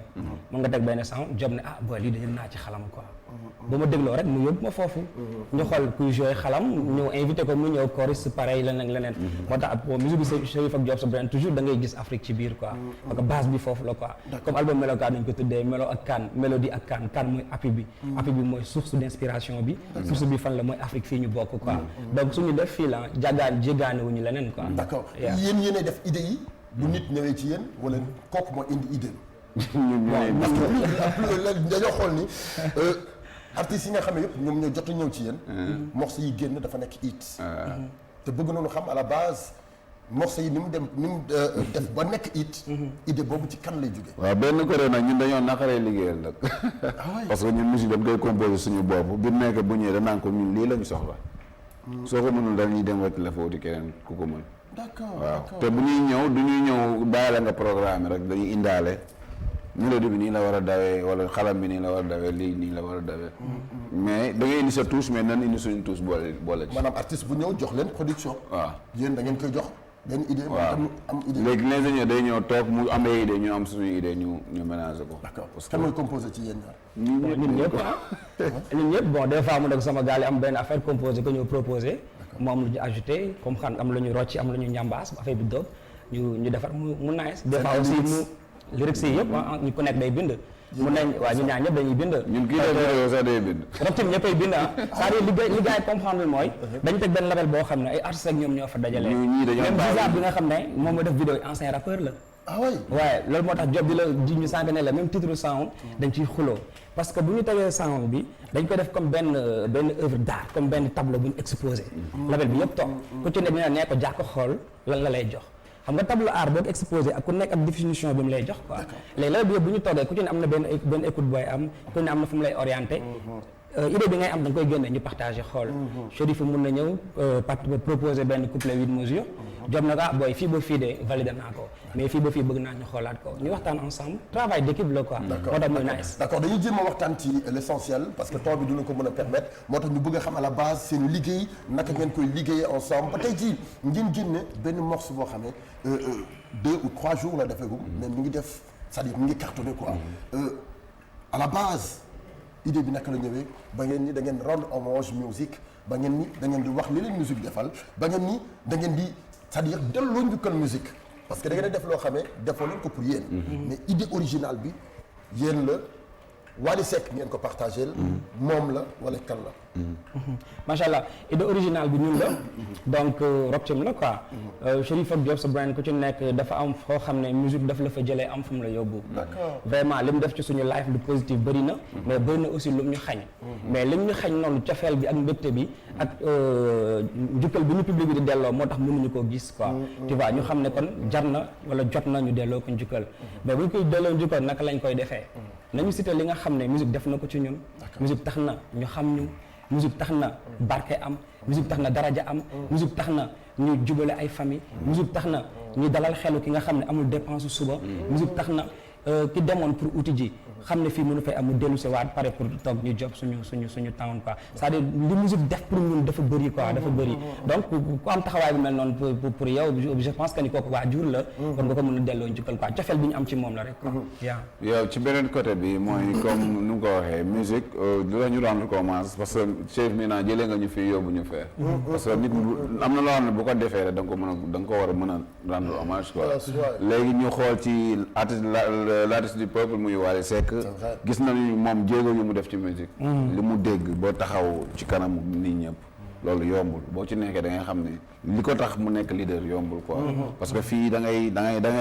mën nga teg benn son job ne ah boy lii de jël naa ci xalam quoi ba ma dégloo rek mu yóbbu ma foofu ñu xool kuy joué xalam ñëw invité ko mu ñëw choriste pareil leneen moo tax bon musique bi Cherif ak Jobs Brain toujours da ngay gis Afrique ci biir quoi parce que base bi foofu la quoi comme album melokaan nañ ko tuddee melo ak kaan mélodie ak kaan mooy appui bi mooy source d'inspiration bi source bi fan la mooy Afrique fii ñu bokk quoi donc suñu def fii la jéggaane wuñu leneen quoi d'accord yéen yéenay def idée yi bu nit ñëwee ci yéen wala kooku moo indi idée parce que dañoo xool ni artistes yi nga xam ne yëpp ñoom ñoo jot a ñëw ci yéen morceaux yi génn dafa nekk hit te bëgg nañu xam à la base morceaux yi ni mu def ba nekk hit idée boobu ci kan lay jógee waaw benn côté nag ñun dañoo naqaree liggéeyal nag parce que ñun musique dañ koy composer suñu bopp bi nekk bu ñëwee danaan ko ñun lii lañu soxla soo ko mënul dañuy dem wet la fa wuti keneen ku ko mën waaw te bu ñuy ñëw du ñuy ñëw bàyyi la nga programme rek dañuy indaale mélodie bi nii la war a dawee wala xalam bi nii la war a dawee lii nii la war a dawee mais da ngay indi sa touche mais nan indi suñu touche boole ci maanaam artiste bu ñëw jox leen production waaw yéen da ngeen koy jox benn idée am idée léegi l'ingénieur day ñëw toog mu am ay idée ñu am suñu idée ñu ménager ko d'accord kan mooy composé ci yéen ñaar ñun ñëpp bon des fois mu nekk sama gaal yi am benn affaire composé ko ñëw proposé mu am lu ñu ajouté comme xam am lu ñu rocci am lu ñu ñambaas affaire bi doog ñu defar mu nice des fois aussi mu lyrics yi yëpp ñu ku nekk day bind mun nañ waaw ñu ñaar ñëpp dañuy bind ñun kii def vidéo sax day bind rek tamit ñëppay bind c'est-à-dire li gars yi comprendre mooy dañu teg benn label boo xam ne ay artistes ak ñoom ñoo fa dajale même Bizarre bi nga xam ne moom moo def vidéo yi ancien rappeur la waaye loolu moo tax job bi la ji ñu sànq ne la même titre sound dañ ciy xuloo parce que bu ñu tegee sound bi dañ koy def comme benn œuvre d'art comme benn tableau bu ñu exposé label bi yëpp toog ku ci ne dina nee ko jàkk xool lan la lay jox xam nga tableau art boo ko exposé ak ku nekk ak définition bi mu lay jox quoi léegi la bi bu ñu toogee ku ci ne am na benn écoute booy am ku ne am na fu mu lay orienté idée bi ngay am da nga koy génne ñu partagé xool. Chérif mun na ñëw proposer benn couplet 8 mesures. Job na ko ah booy fii ba fii de validé naa ko mais fii ba fii bëgg naa ñu xoolaat ko ñu waxtaan ensemble travail d'équipe la quoi. d'accord moo tax muy nice. d'accord dañuy jéem a waxtaan ci l'essentiel parce que temps bi dina ko mën a permettre moo tax ñu bëgg a xam à la base seen liggéey naka ngeen koy liggéeyee ensemble ba tey jii ngeen génne benn morceau boo xam ne 2 ou 3 jours la defagum mais mi ngi def c'est-à-dire mi ngi cartonné quoi à la base idée bi naka la ñëwee ba ngeen ni da ngeen rendre hommage musique ba ngeen ni da ngeen di wax li leen musique defal ba ngeen ni da ngeen di c'est-à-dire delloo njukkal musique parce que da ngeen def loo xamee defoo leen ko pour yéen. mais idée originale bi yéen la Wally Seck ngeen ko partagé moom la wala kan la. macha allah idée originale bi ñun la donc Rockteam la quoi. Chérif ak Diop sa brand ku ci nekk dafa am foo xam ne musique daf la fa jëlee am fu mu la yóbbu. d'accord vraiment li mu def ci suñu life lu positif bëri na. mais bëri na aussi lu mu ñu xañ. mais li mu ñu xañ noonu cofeel bi ak mbégte bi ak njukkal bi ñu public bi di delloo moo tax mënuñu koo gis quoi. tu vois ñu xam ne kon jar na wala jot na ñu delloo ko njukkal. mais bu ñu koy delloo njukkal naka lañ koy defee. nañu cité li nga xam ne musique def na ko ci ñun. musique tax na ñu xam ñu. musique tax na barke am musique tax na daraja am musique tax na ñu jubale ay famille musique tax na ñu dalal xelu ki nga xam ne amul dépense suba musique tax na ki demoon pour uti ji xam ne fii mënu fay am mu dellu si waat pare pour toog ñu job suñu town quoi c'est-à-dire li musique def pour ñun dafa bëri quoi dafa bëri donc ku am taxawaay bu mel noonu pour yow je pense que ni kooku waajur la kon nga ko mën a delloo njukkal quoi cofeel bi ñu am ci moom la rek quoi yow ci beneen côté bi mooy comme nu mu ko waxee musique lu la ñu rendre hommage parce que chef mi naa jëlee nga ñu fii yóbbu ñu fee parce que nit am na loo xam ne bu ko defee rek da nga ko mën a da nga ko war a mën a rendre hommage quoi léegi ñu xool ci l'artiste du peuple muy Wally Seck gis nañu moom jéego yu mu def ci musique li mu dégg boo taxaw ci kanam nit ñëpp loolu yombul boo ci nekkee da ngay xam ne li ko tax mu nekk leader yombul quoi parce que fii da ngay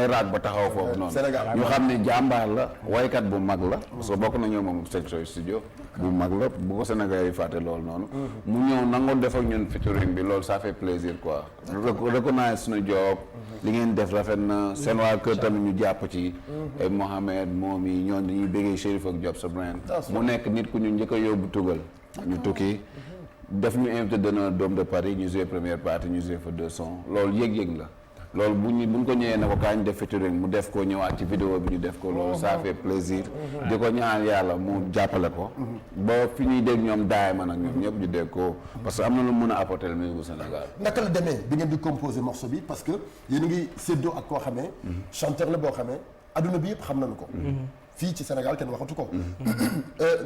raag ba taxaw foofu noonu ñu xam ne jàmbaar la waykat bu mag la parce que bokk nañoo moom section studio bu mag la bu ko Sénégal yi fàtte loolu noonu mu ñëw nangoo def ak ñun featuring bi loolu ça fait plaisir quoi reconnaître suñu job li ngeen def rafet na seen waa kër tamit ñu jàpp ci ay Mohamed moom yi ñoon dañuy béggee Chérif ak Job sa brand mu nekk nit ku ñu njëkk a yóbbu tugal ñu tukki def ñu invité d'honneur Dôme de Paris ñu joué première partie ñu joué fa 2 sons loolu yëg-yëg la loolu buñ ko ñëwee ne ko kaa ñu def featuring mu def ko ñëwaat ci vidéo bi ñu def ko loolu ça fait plaisir di ko ñaan yàlla mu jàppale ko ba fi ñuy dégg ñoom daay man ak ñoom ñëpp ñu dégg ko parce que am na lu mën a apporter le musique bu Sénégal naka la demee bi ngeen di composer morceau bi parce que yéen a ngi séddoo ak koo xamee chanteur la boo xamee adduna bi yëpp xam nañu ko fii ci Sénégal kenn waxatu ko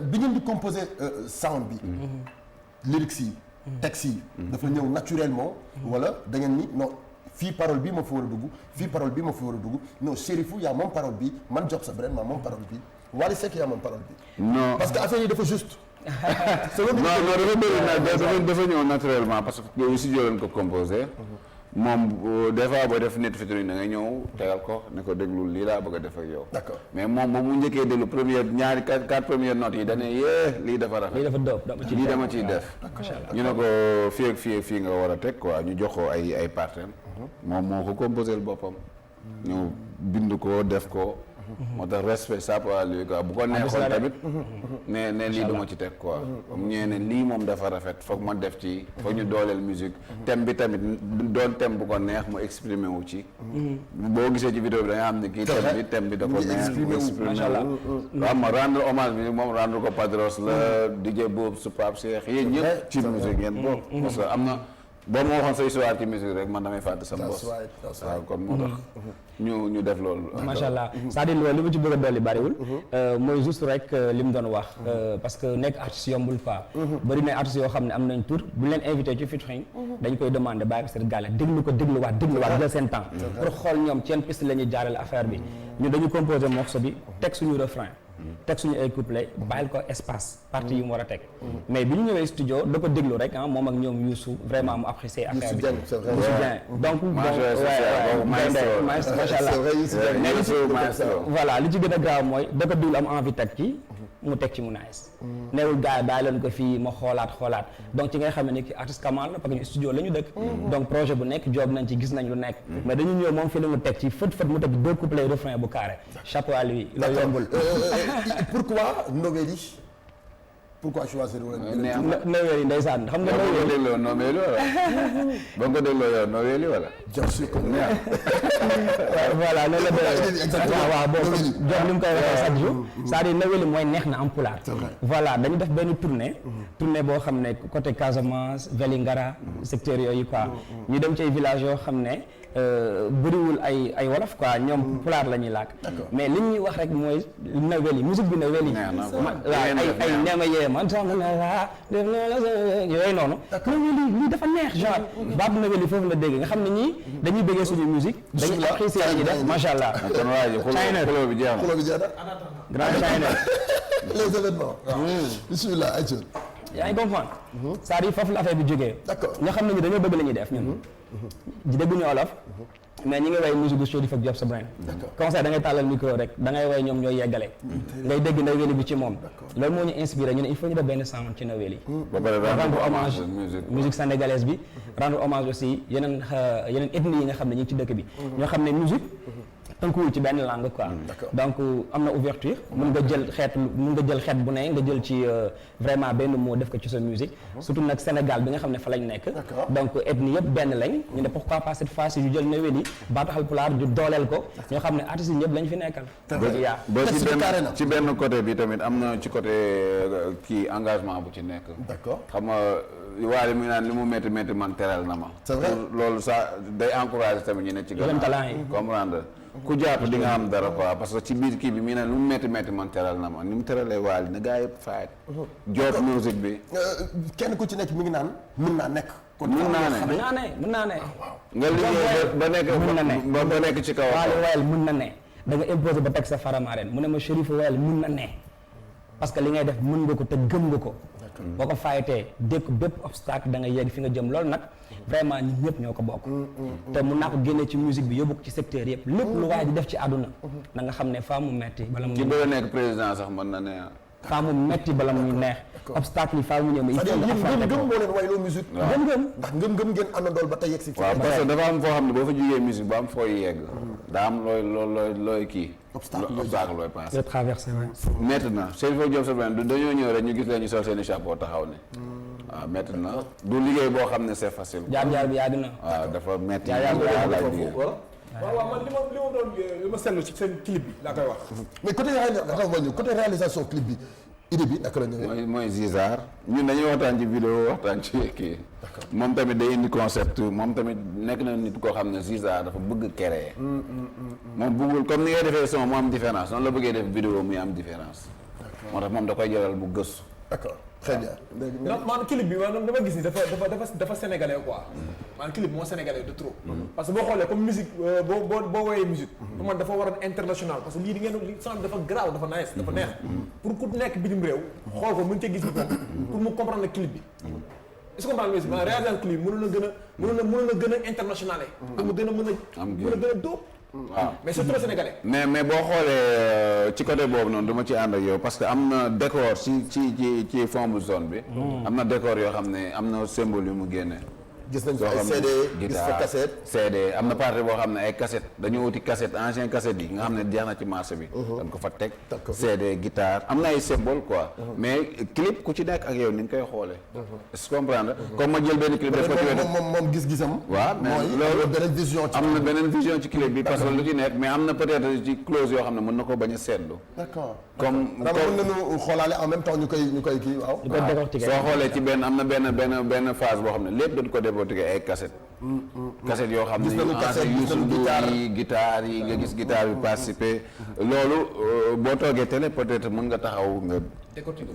bi ngeen di composer sound bi lyrics yi texte yi dafa ñëw naturellement wala da ngeen ni non fii parole bi ma fi war a dugg fii parole bi ma fi war a dugg non Chérifou yaa moom parole bi man Job sa brand maa moom parole bi Wally Seck yaa moom parole bi non parce que affaire yi dafa juste non dafa bëri dafa ñëw naturellement parce que yow si leen ko composé moom des fois booy def net featuring da ngay ñëw tegal ko ne ko déglul lii laa bëgg a def ak yow. d'accord mais moom mu njëkkee déglu première ñaari 4 premières notes yi dañuy yee lii dafa rafet. lii dafa dope lii dama ciy def. ñu ne ko fii ak fii nga war a teg quoi ñu jox ko ay partenaires. moom moo ko composé boppam. ñu bind ko def ko. moo tax respect ça peut aller quoi bu ko neexoon tamit ne lii duma ci teg quoi comme ñee ne lii moom dafa rafet foog ma def ci foog ñu dooleel musique thème bi tamit doon thème bu ko neex mu exprimer wu ci boo gisee ci vidéo bi da nga xam ne kii thème bi da ko neex mu exprimer wu waaw ma rendre hommage bi moom rendre ko Padros la DJ Boub su Pape Cheikh yéen ñëpp ci musique ngeen bokk parce que am na boo ma waxoon sa histoire ci musique rek man damay fàtte sama boss waaw kon moo tax ñu def loolu macha allah c'est-à-dire loolu li ma ci bëgg a dolli bariwul mooy juste rek li mu doon wax parce que nekk artiste yombul quoi bëri na artistes yoo xam ne am nañ tour bu ñu leen invité ci featuring dañ koy demander bàyyi ko seen gàlle dégluwaat jël seen temps pour xool ñoom ci yenn piste la ñuy jaarale affaire bi ñu dañu composé morceau bi teg suñu refrain teg suñu ay couplet bàyyil ko espace partie yi mu war a teg mais bi ñu ñëwee studio da ko déglu rek moom ak ñoom Youssou vraiment mu apprécié affaire bi Youssou Dieng donc macha allah voilà li ci gën a grave mooy da ko déglu am envie teg ci mu teg ci mu nice neewul gars yi bàyyi leen ko fii ma xoolaat donc ci ngay xam ne ki artiste Kamal la parce que studio la ñu dëkk donc projet bu nekk job nañ ci gis nañ lu nekk mais dañu ñëw moom fii la mu teg ci fët mu teg 2 couplets refrain bu carré chapeau à lui loolu yombul pourquoi Novélie pourquoi choisir neex na Noël yi ndeysaan xam nga boo ko Noël yi dégloo noomeeli wala boo ko dégloo yow noomeeli wala jox si ko neex voilà loolu la exactement. waaw boo jox li mu koy waxee chaque jour c'est-à-dire Noël yi mooy neex na en pulaar voilà dañu def benn tournée boo xam ne côté Casamance Vélingara secteur yooyu quoi ñu dem ci ay villages yoo xam ne bëriwul ay wolof quoi ñoom pulaar la ñuy làkk mais li ñuy wax rek mooy Noël yi musique bi Noël yi waaw ay neema yee man sama na la def na yooyu noonu Noël yi lii dafa neex genre baatu Noël yi foofu la dégg nga xam ne ñii dañuy bëggee suñu musique dañuy apprécier li ñuy def macha allah kon waa ji xuloo bi jeex na xuloo bi jeex na grand China les événements bismillah ayca yaa ngi comprendre c'est-à-dire foofu la affaire bi jógee d'accord ñoo xam ne ñu dañoo bëgg la ñuy def ñun di dégguñu olof mais ñi ngi way musique bu Chérif ak Job sa brain conseil da ngay tàllal micro rek da ngay way ñoom ñooy yeggale ngay dégg Noël bi ci moom loolu moo ñu inspiré ñu ne il faut ñu def benn sound ci Noël yi rendre hommage musique sénégalaise bi rendre hommage aussi yeneen ethnie yi nga xam ne ñu ngi ci dëkk bi ñoo xam ne musique tënkuwul ci benn langue quoi donc am na ouverture mun nga jël xeet bu ne nga jël ci vraiment benn mot def ko ci sa musique surtout nag Sénégal bi nga xam ne fa lañ nekk donc ethnie yëpp benn lañ ñu ne pourquoi pas cette fois-ci ñu jël Noël yi baatu Haalpulaar ñu dooleel ko ñoo xam ne artistes yi ñëpp lañ fi nekkal ba ci benn côté bi tamit am na ci côté kii engagement bu ci nekk d'accord xam nga waale mu ngi naan li mu métti métti man teral na ma loolu ça day encourager tamit ñu ne ci gannaaw talent yi comprendre ku jàpp di nga am dara quoi parce que ci biir kii bi mi ne lu mu métti métti man teral na ma ni mu teralee waali na gaa yëpp faayet job musique bi kenn ku ci nekk mi ngi naan mën naa nekk mën naa ne nga liggéey ba nekk ci kaw waali wayal mën na ne da nga imposé ba teg sa faramaaren mu ne ma Chérif wayal mën na ne parce que li ngay def mën nga ko te gëm nga ko boo ko faytee dékk bépp obstacle da nga yegg fi nga jëm loolu nag vraiment ñun ñëpp ñoo ko bokk te mun naa ko génnee ci musique bi yóbbu ko ci secteur yëpp lépp lu waay di def ci àdduna na nga xam ne faa mu metti bala mu ci bëgg a nekk président sax mën na ne faa mu metti bala muy neex obstacle yi faa mu ñëw mais il faut nga affronter ko ngëm moo leen wayloo musique ngëm ndax ngëm ngeen àndandool ba tey yegg si waaw parce que dafa am foo xam ne boo fa jugee musique ba am fooy yegg daa am looy kii obstacle looy passé le traversé métti na Chérif Diop sa benn du dañoo ñëw rek ñu gis leen ñu sol seen i chapeau taxaw ne waaw métti na du liggéey boo xam ne c'est facile jaar bi yàgg na waaw dafa métti waaw man li ma seetlu ci seen clip bi laa koy wax mais côté réalisation clip bi idée bi naka la ñëwee mooy Zizar ñun dañuy waxtaan ci vidéo waxtaan ci kii moom tamit day indi concept moom tamit nekk na nit koo xam ne Zizar dafa bëgg créer moom bëggul comme ni ngay defee son mu am différence noonu la bëggee def vidéo muy am différence moo tax moom da koy jëlal bu gëstu d'accord très bien non man clip bi maanaam dama gis ni dafa sénégalais quoi man clip moo sénégalais de trop parce que boo xoolee comme musique boo woyee musique pour man dafa war a international parce que lii di ngeen li son dafa garaaw dafa nice dafa neex pour ku nekk bitim réew xool ko mën cee gis boppam pour mu comprendre clip bi est-ce que comprendre musique maanaam réalisation clip mënoon na gën a international pour mu gën a mën a dóob waaw mais c'est trop sénégalais. mais boo xoolee ci côté boobu noonu du ma ci ànd ak yow parce que am na décor ci fond bu zone bi. am na décor yoo xam ne am na symbole yu mu génne. gis nañ fa ay CD gis fa cassette CD am na partie boo xam ne ay cassette dañoo wuti cassette ancien cassette yi nga xam ne jeex na ci marché bi. dañ ko fa teg CD guitare am na ay symbole quoi. mais clip ku ci nekk ak yow ni nga koy xoolee. est-ce que comprendre comme ma jël benn clip def ko ci wetu moom gis-gisam. waaw mais loolu beneen vision ci am na beneen vision ci clip bi parce que lu ci nekk mais am na peut-être ci close yoo xam ne mën na ko bañ a seetlu. d'accord comme mën nañu xoolaale en même temps ñu koy kii waaw. soo xoolee ci benn am na benn phase boo xam ne lépp dañ ko décortiquer ay cassette cassette yoo xam ne yu guitare yi nga gis guitare bi participer loolu boo toogee télé peut-être mën nga taxaw nga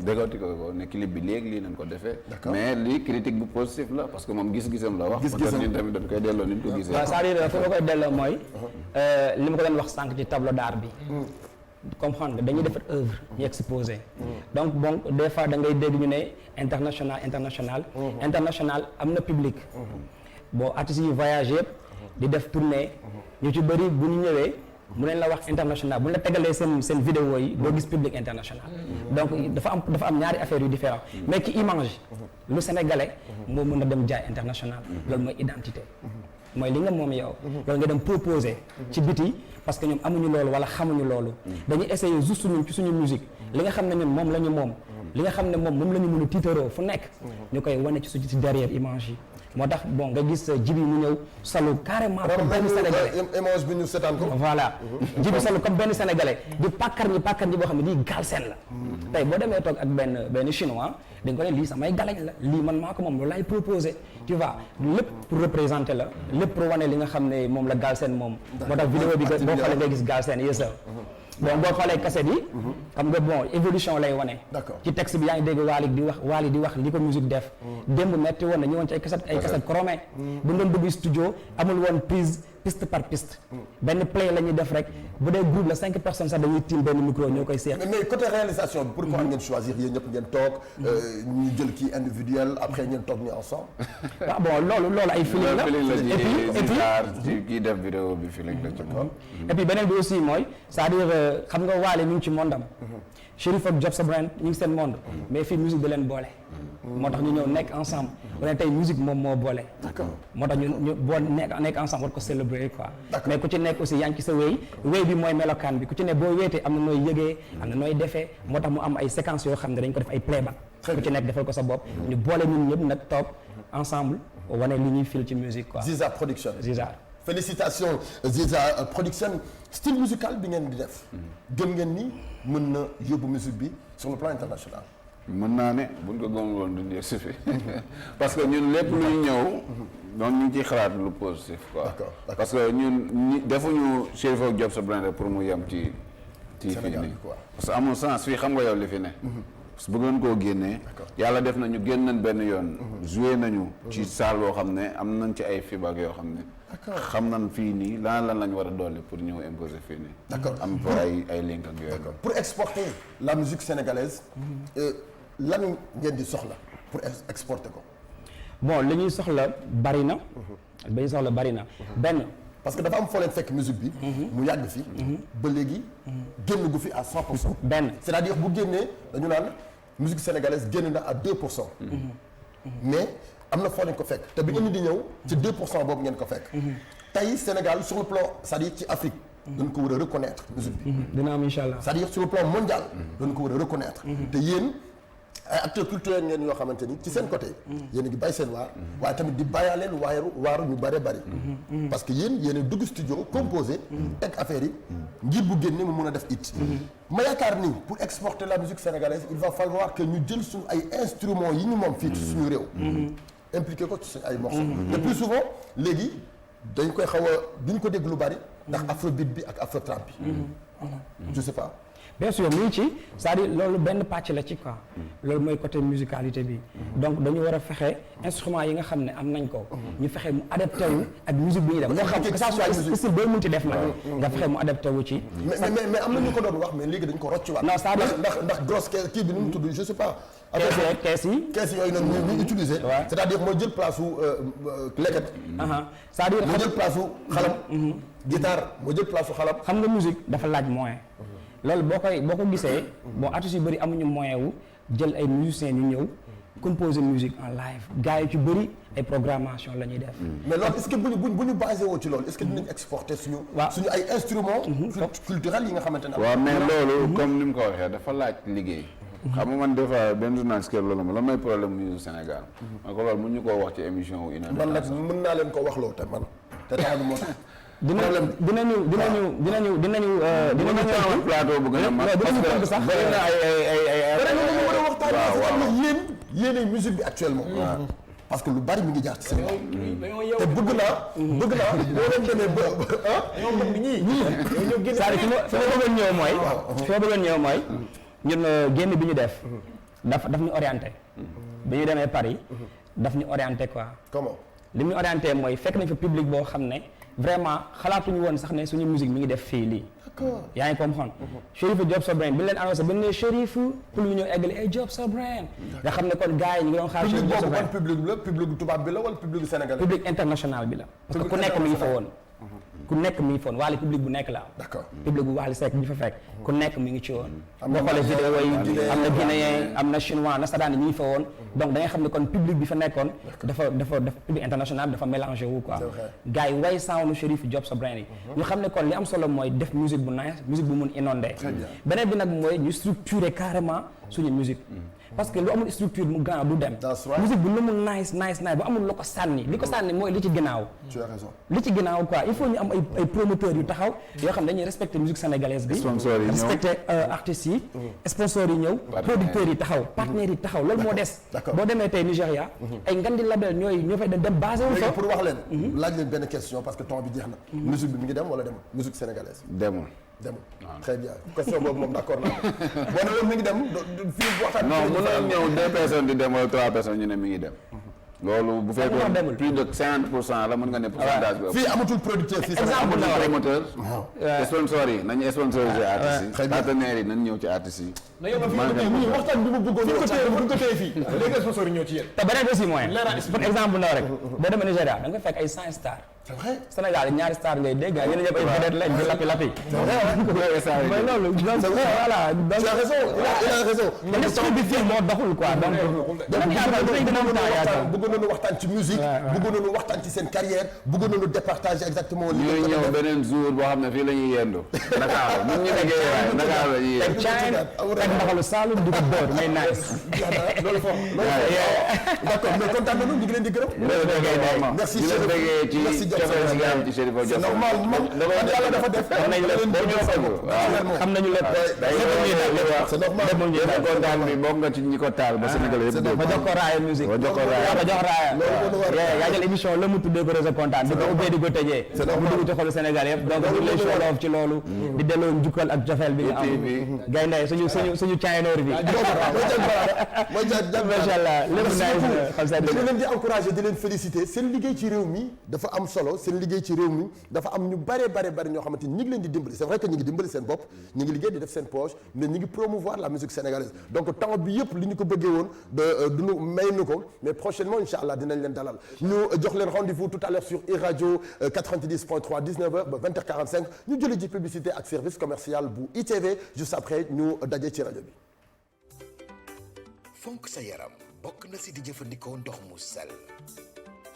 décortiquer ko ne clip bi léegi lii nañ ko defee mais lii critique bu positif la parce que moom gis-gisam la wax peut-être ñun tamit dañ koy delloo ni ñu ko gisee waaw c'est-à-dire fu ma koy delloo mooy li ma ko doon wax sànq ci tableau d'art bi comprendre nga dañuy defar œuvre ñu exposé donc bon des fois da ngay dégg ñu ne international am na public bon artistes yi voyage yëpp di def tournée ñu ci bëri bu ñu ñëwee mu leen la wax international bu ñu la tegalee seen vidéo yi doo gis public international donc dafa am ñaari affaires yu différent mais ci image lu sénégalais moo mën a dem jaay international loolu mooy identité mooy li nga moom yow loolu nga dem proposer ci biti parce que ñoom amuñu loolu wala xamuñu loolu dañuy essayer juste ñun ci suñu musique li nga xam ne ñun moom la ñu moom li nga xam ne moom la ñu mën a tiitaroo fu nekk ñu koy wane ci ci derrière image yi moo tax bon nga gis Djiby mu ñëw solu carrément comme benn sénégalais image bi ñu seetaan ko voilà Djiby solu comme benn sénégalais di pàkkar ñi boo xam ne lii Galsen la tey boo demee toog ak benn chinois dañ ko ne lii samay galañ la lii man maa ko moom loolu laay proposé tu vois lépp pour représenter la lépp pour wane li nga xam ne moom la Galsen moom moo tax vidéo bi boo xoolee ngay gis Galsen yéesa bon boo xoolee cassette yi xam nga bon évolution lay wane ci texte bi yaa ngi dégg Wally di wax li ko musique def démb metti woon na ñu woon ci ay cassette chromé bu doon dugg studio amul woon piste par piste benn play la ñuy def rek bu dee groupe la 5 personnes sax dañuy tiim benn micro ñoo koy seex mais côté réalisation bi pourquoi ngeen choisir yéen ñëpp ngeen toog ñu jël kii individuel après ngeen toog ñu ensemble waaw bon loolu ay feeling la et puis kii def vidéo bi feeling la ci ko et puis beneen bi aussi mooy c'est-à-dire xam nga Wally ñu ngi ci mondam Chérif ak Job sa brand ñu ngi seen monde mais fii musique da leen boole moo tax ñu ñëw nekk ensemble wane tey musique moom moo boole moo tax ñu boo nekk ensemble war ko célébrer quoi mais ku ci nekk aussi yaa ngi ci sa wéy bi mooy melokaan bi ku ci nekk boo wéetee am na nooy yëgee am na nooy defee moo tax mu am ay séquences yoo xam ne dañ ko def ay playback ku ci nekk defal ko sa bopp ñu boole ñun ñëpp nag toog ensemble wane li ñuy fil ci musique quoi Ziza Production Ziza félicitations Ziza Production style musical bi ngeen di def gëm ngeen ni mën na yóbbu musique bi sur le plan international mën naa ne buñ ko gëmul woon duñ yegg si fi parce que ñun lépp luy ñëw donc ñu ngi ciy xalaat lu positif quoi parce que ñun defuñu Chérif ak Job sa brand pour mu yem ci fii nii parce que amul sens fii xam nga yow li fi ne parce que bëggoon koo génnee yàlla def nañu génn nañ benn yoon joué nañu ci salle boo xam ne am nañ ci ay feedback yoo xam ne xam nañ fii nii lan lañ war a dolli pour ñëw imposer fii nii d'accord am fa ay link ak yooyu pour exporter la musique sénégalaise lan ngeen di soxla pour exporter ko bon li ñuy soxla bari na benn parce que dafa am foo leen fekk musique bi mu yàgg fi ba léegi génn gu fi à 100% benn c'est-à-dire bu génnee dañu naan musique sénégalaise génn na à 2% mais am na foo leen ko fekk te bi ngeen di ñëw ci 2% boobu ngeen ko fekk tey Sénégal sur le plan c'est-à-dire ci Afrique dañ ko war a reconnaître musique bi dina am inchallah c'est-à-dire sur le plan mondial dañ ko war a reconnaître te yéen ay acteurs culturels ngeen yoo xamante ni ci seen côté yéen a ngi bàyyi seen waar waaye tamit di bàyyaaleel waaru ñu bare bari parce que yéen a dugg studio composé teg affaire yi ngir bu génne mu mun a def it ma yaakaar ni pour exporter la musique sénégalaise il va falloir que ñu jël suñu ay instruments yi ñu moom fii ci suñu réew impliqué ko ci suñu ay morceaux te plus souvent léegi dañ koy xaw a duñ ko dégg lu bari ndax afrobeat bi ak afrotrap bi je sais pas bien sûr mu ngi ci c'est-à-dire loolu benn pàcc la ci quoi loolu mooy côté musicalité bi donc dañu war a fexe instruments yi nga xam ne am nañ ko ñu fexe mu adapté wu ak musique bi ñuy def moo xam que ça soit style booy munti def nag nga fexe mu adapté wu ci mais am na ñu ko doon wax mais léegi dañ ko rocc waat non c'est-à-dire ndax grosse kii bi nu mu tudd je sais pas kees yi yooyu noonu ñu utiliser c'est-à-dire mooy jël place u leket c'est-à-dire mooy jël place u xalam guitare mooy jël place u xalam xam nga musique dafa laaj moyen loolu boo ko gisee bon artistes yu bëri amuñu moyen wu jël ay musiciens ñu ñëw composer musique en live gars yi ci bëri ay programmation la ñuy def. mais loolu est-ce que bu ñu basé woo ci loolu est-ce que dinañ exporter suñu ay instruments culturels yi nga xamante ne waaw mais loolu comme ni mu ko waxee dafa laaj liggéey xam nga man des fois benn journaliste kër loolu la may problème mu Sénégal man ko loolu mun ñu koo wax ci émission wu man nag mën naa leen ko wax loo te man te taxalu moo dinañu plateau bu gën a mag parce que sax bëri na ay war a waxtaan yéen musique bi actuellement parce que lu bari mi ngi jaar ci Sénégal te bëgg naa boo leen demee ba c'est-à-dire fi ma bëggoon ñëw mooy ñun génn bi ñu def daf ñu orienté bi ñu demee Paris daf ñu orienté quoi comment li ñu orienté mooy fekk nañ fa public boo xam ne vraiment xalaatuñu woon sax ne suñu musique mi ngi def fii lii yaa ngi comprendre Chérif Job sa brand bi leen annoncé ba ne Chérif pour ñu ñëw eggali ay Job sa brand nga xam ne kon gars yi ñu ngi doon xaar public boobu ban public la public tubaab bi la wala public sénégalais public international bi la parce que ku nekk mi ngi fa woon ku nekk mi ngi foon Wally public bu nekk la am. d'accord public bu Wally Seck bi fa fekk ku nekk mi ngi ci woon. boo xoolee vidéo yi am na guinéen am na chinois nasaraan yi ñu ngi fa woon. donc da nga xam ne kon public bi fa nekkoon. dafa public international dafa mélangé wu quoi. gars yi way sound Cherif Job sa brain yi. ñu xam ne kon li am solo mooy def musique bu nice musique bu mun inondé. beneen bi nag mooy ñu structuré carrément suñu musique. parce que lu amul structure mu grand du dem. musique bu lu mu nice bu amul lu ko sànni li ko sànni mooy li ci ginnaaw. tu as raison li ci ginnaaw quoi il faut ñu am ay promoteurs yu taxaw yoo xam ne dañuy respecter musique sénégalaise bi. sponsors yi ñëw respecter artistes yi. sponsors yi ñëw. producteurs yi taxaw partenaires yi taxaw loolu moo des. boo demee tey Nigéria. ay ngandi label ñoo fay dem basé wu fa. pour wax leen. laaj leen benn question parce que temps bi jeex na. musique bi mi ngi dem wala demul musique sénégalaise. demul. très bien question boobu moom d'accord naa boo ne mi ngi dem fii waxtaan. non mën na ñëw 2 personnes di dem wala 3 personnes ñu ne mi ngi dem. loolu bu fekkoon plus de 50% la mën nga ne pourcentage bi. fii amatul producteur fii. exemple la promoteur. sponsor yi nañu sponsoriser artistes yi. partenaires yi nañu ñëw ci artistes yi. na yow waxtaan bi mu bëggoon bu ko téye fii léegi sponsor yi ñëw ci yéen. te beneen aussi mooy pour exemple ndaw rek boo demee Nigéria da nga fekk ay 100 stars. c'est vrai Sénégal ñaari star ngay dégg yéen ñëpp ay vedette lañ di lapi. mais loolu voilà. tu as raison il a raison. mais l'esprit bi fii moo doxul quoi bëgg nañu waxtaan ci musique. bëgg nañu waxtaan ci seen carrière. bëgg nañu départager exactement. li ñuy ñëw beneen jour boo xam ne fii la ñuy yendu. Dakar ñun ñu liggéey waaye Dakar la ñuy yendu. teg mbaxalu Saloum di ko door may nice. loolu foofu d'accord mais kontaan nañu ñu ngi leen di gërëm. merci c'est normal man yàlla dafa def. xam nañu lépp. c'est normal kontaan bi bokk nga ci ñi ko taal ba Sénégal yëpp. ba jox ko raaya musique ba jox raaya. yaa jël émission la mu tuddee ko réseau kontaan di ko ubbee di ko tëjee. mu dugg ci xolu Sénégal yëpp donc ñu lay show love ci loolu. di delloo njukkal ak jofeel bi nga am. gaynde suñu caaynoor bi. macha allah lépp dañu leen di encourager di leen féliciter seen liggéey ci réew mi dafa am solo seen liggéey ci réew mi dafa am ñu bare ñoo xamante ni ñi ngi leen di dimbali c'est vrai que ñi ngi dimbali seen bopp ñi ngi liggéey di def seen poche mais ñi ngi promouvoir la musique sénégalaise donc temps bi yëpp li ñu ko bëggee woon duñu may nu ko mais prochainement inchallah dinañ leen dalal ñu jox leen rendez-vous tout à l'heure sur iRadio 90.3 19h ba 20h45 ñu jëlee ji publicité ak service commercial bu ITV juste après ñu daje ci rajo bi. fonk sa yaram bokk na si di jëfandikoo ndox mu sell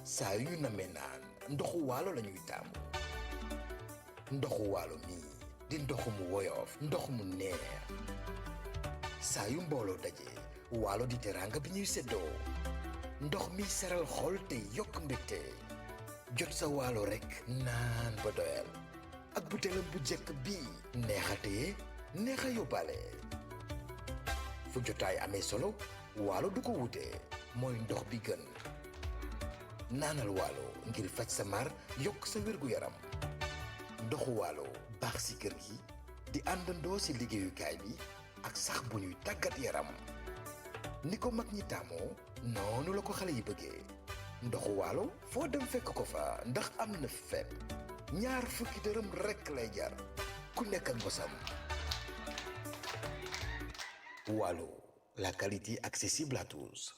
saa yu ñu namee naan ndoxu waalo la ñuy taamu ndoxu waalo mi di ndoxu mu woyof ndox mu neex saa yu mbooloo daje waalo di teraanga bi ñuy séddoo ndox mi seral xol te yokk mbégte jot sa waalo rek naan ba doyal ak butéelam bu jekk bii neexatee neex a yóbbaale fu jotaay amee solo waalo du ko wutee mooy ndox bi gën naanal waalo ngir faj sa mar yokk sa wér-gu-yaram ndoxu waalo baax si kër gi di àndandoo si liggéeyukaay bi ak sax bu ñuy tàggat yaram ni ko mag ñi taamoo noonu la ko xale yi bëggee ndoxu waalo foo dem fekk ko fa ndax am na fépp ñaar fukki dërëm rekk lay jar ku nekk ak bosam waalo la qualité accessible à tous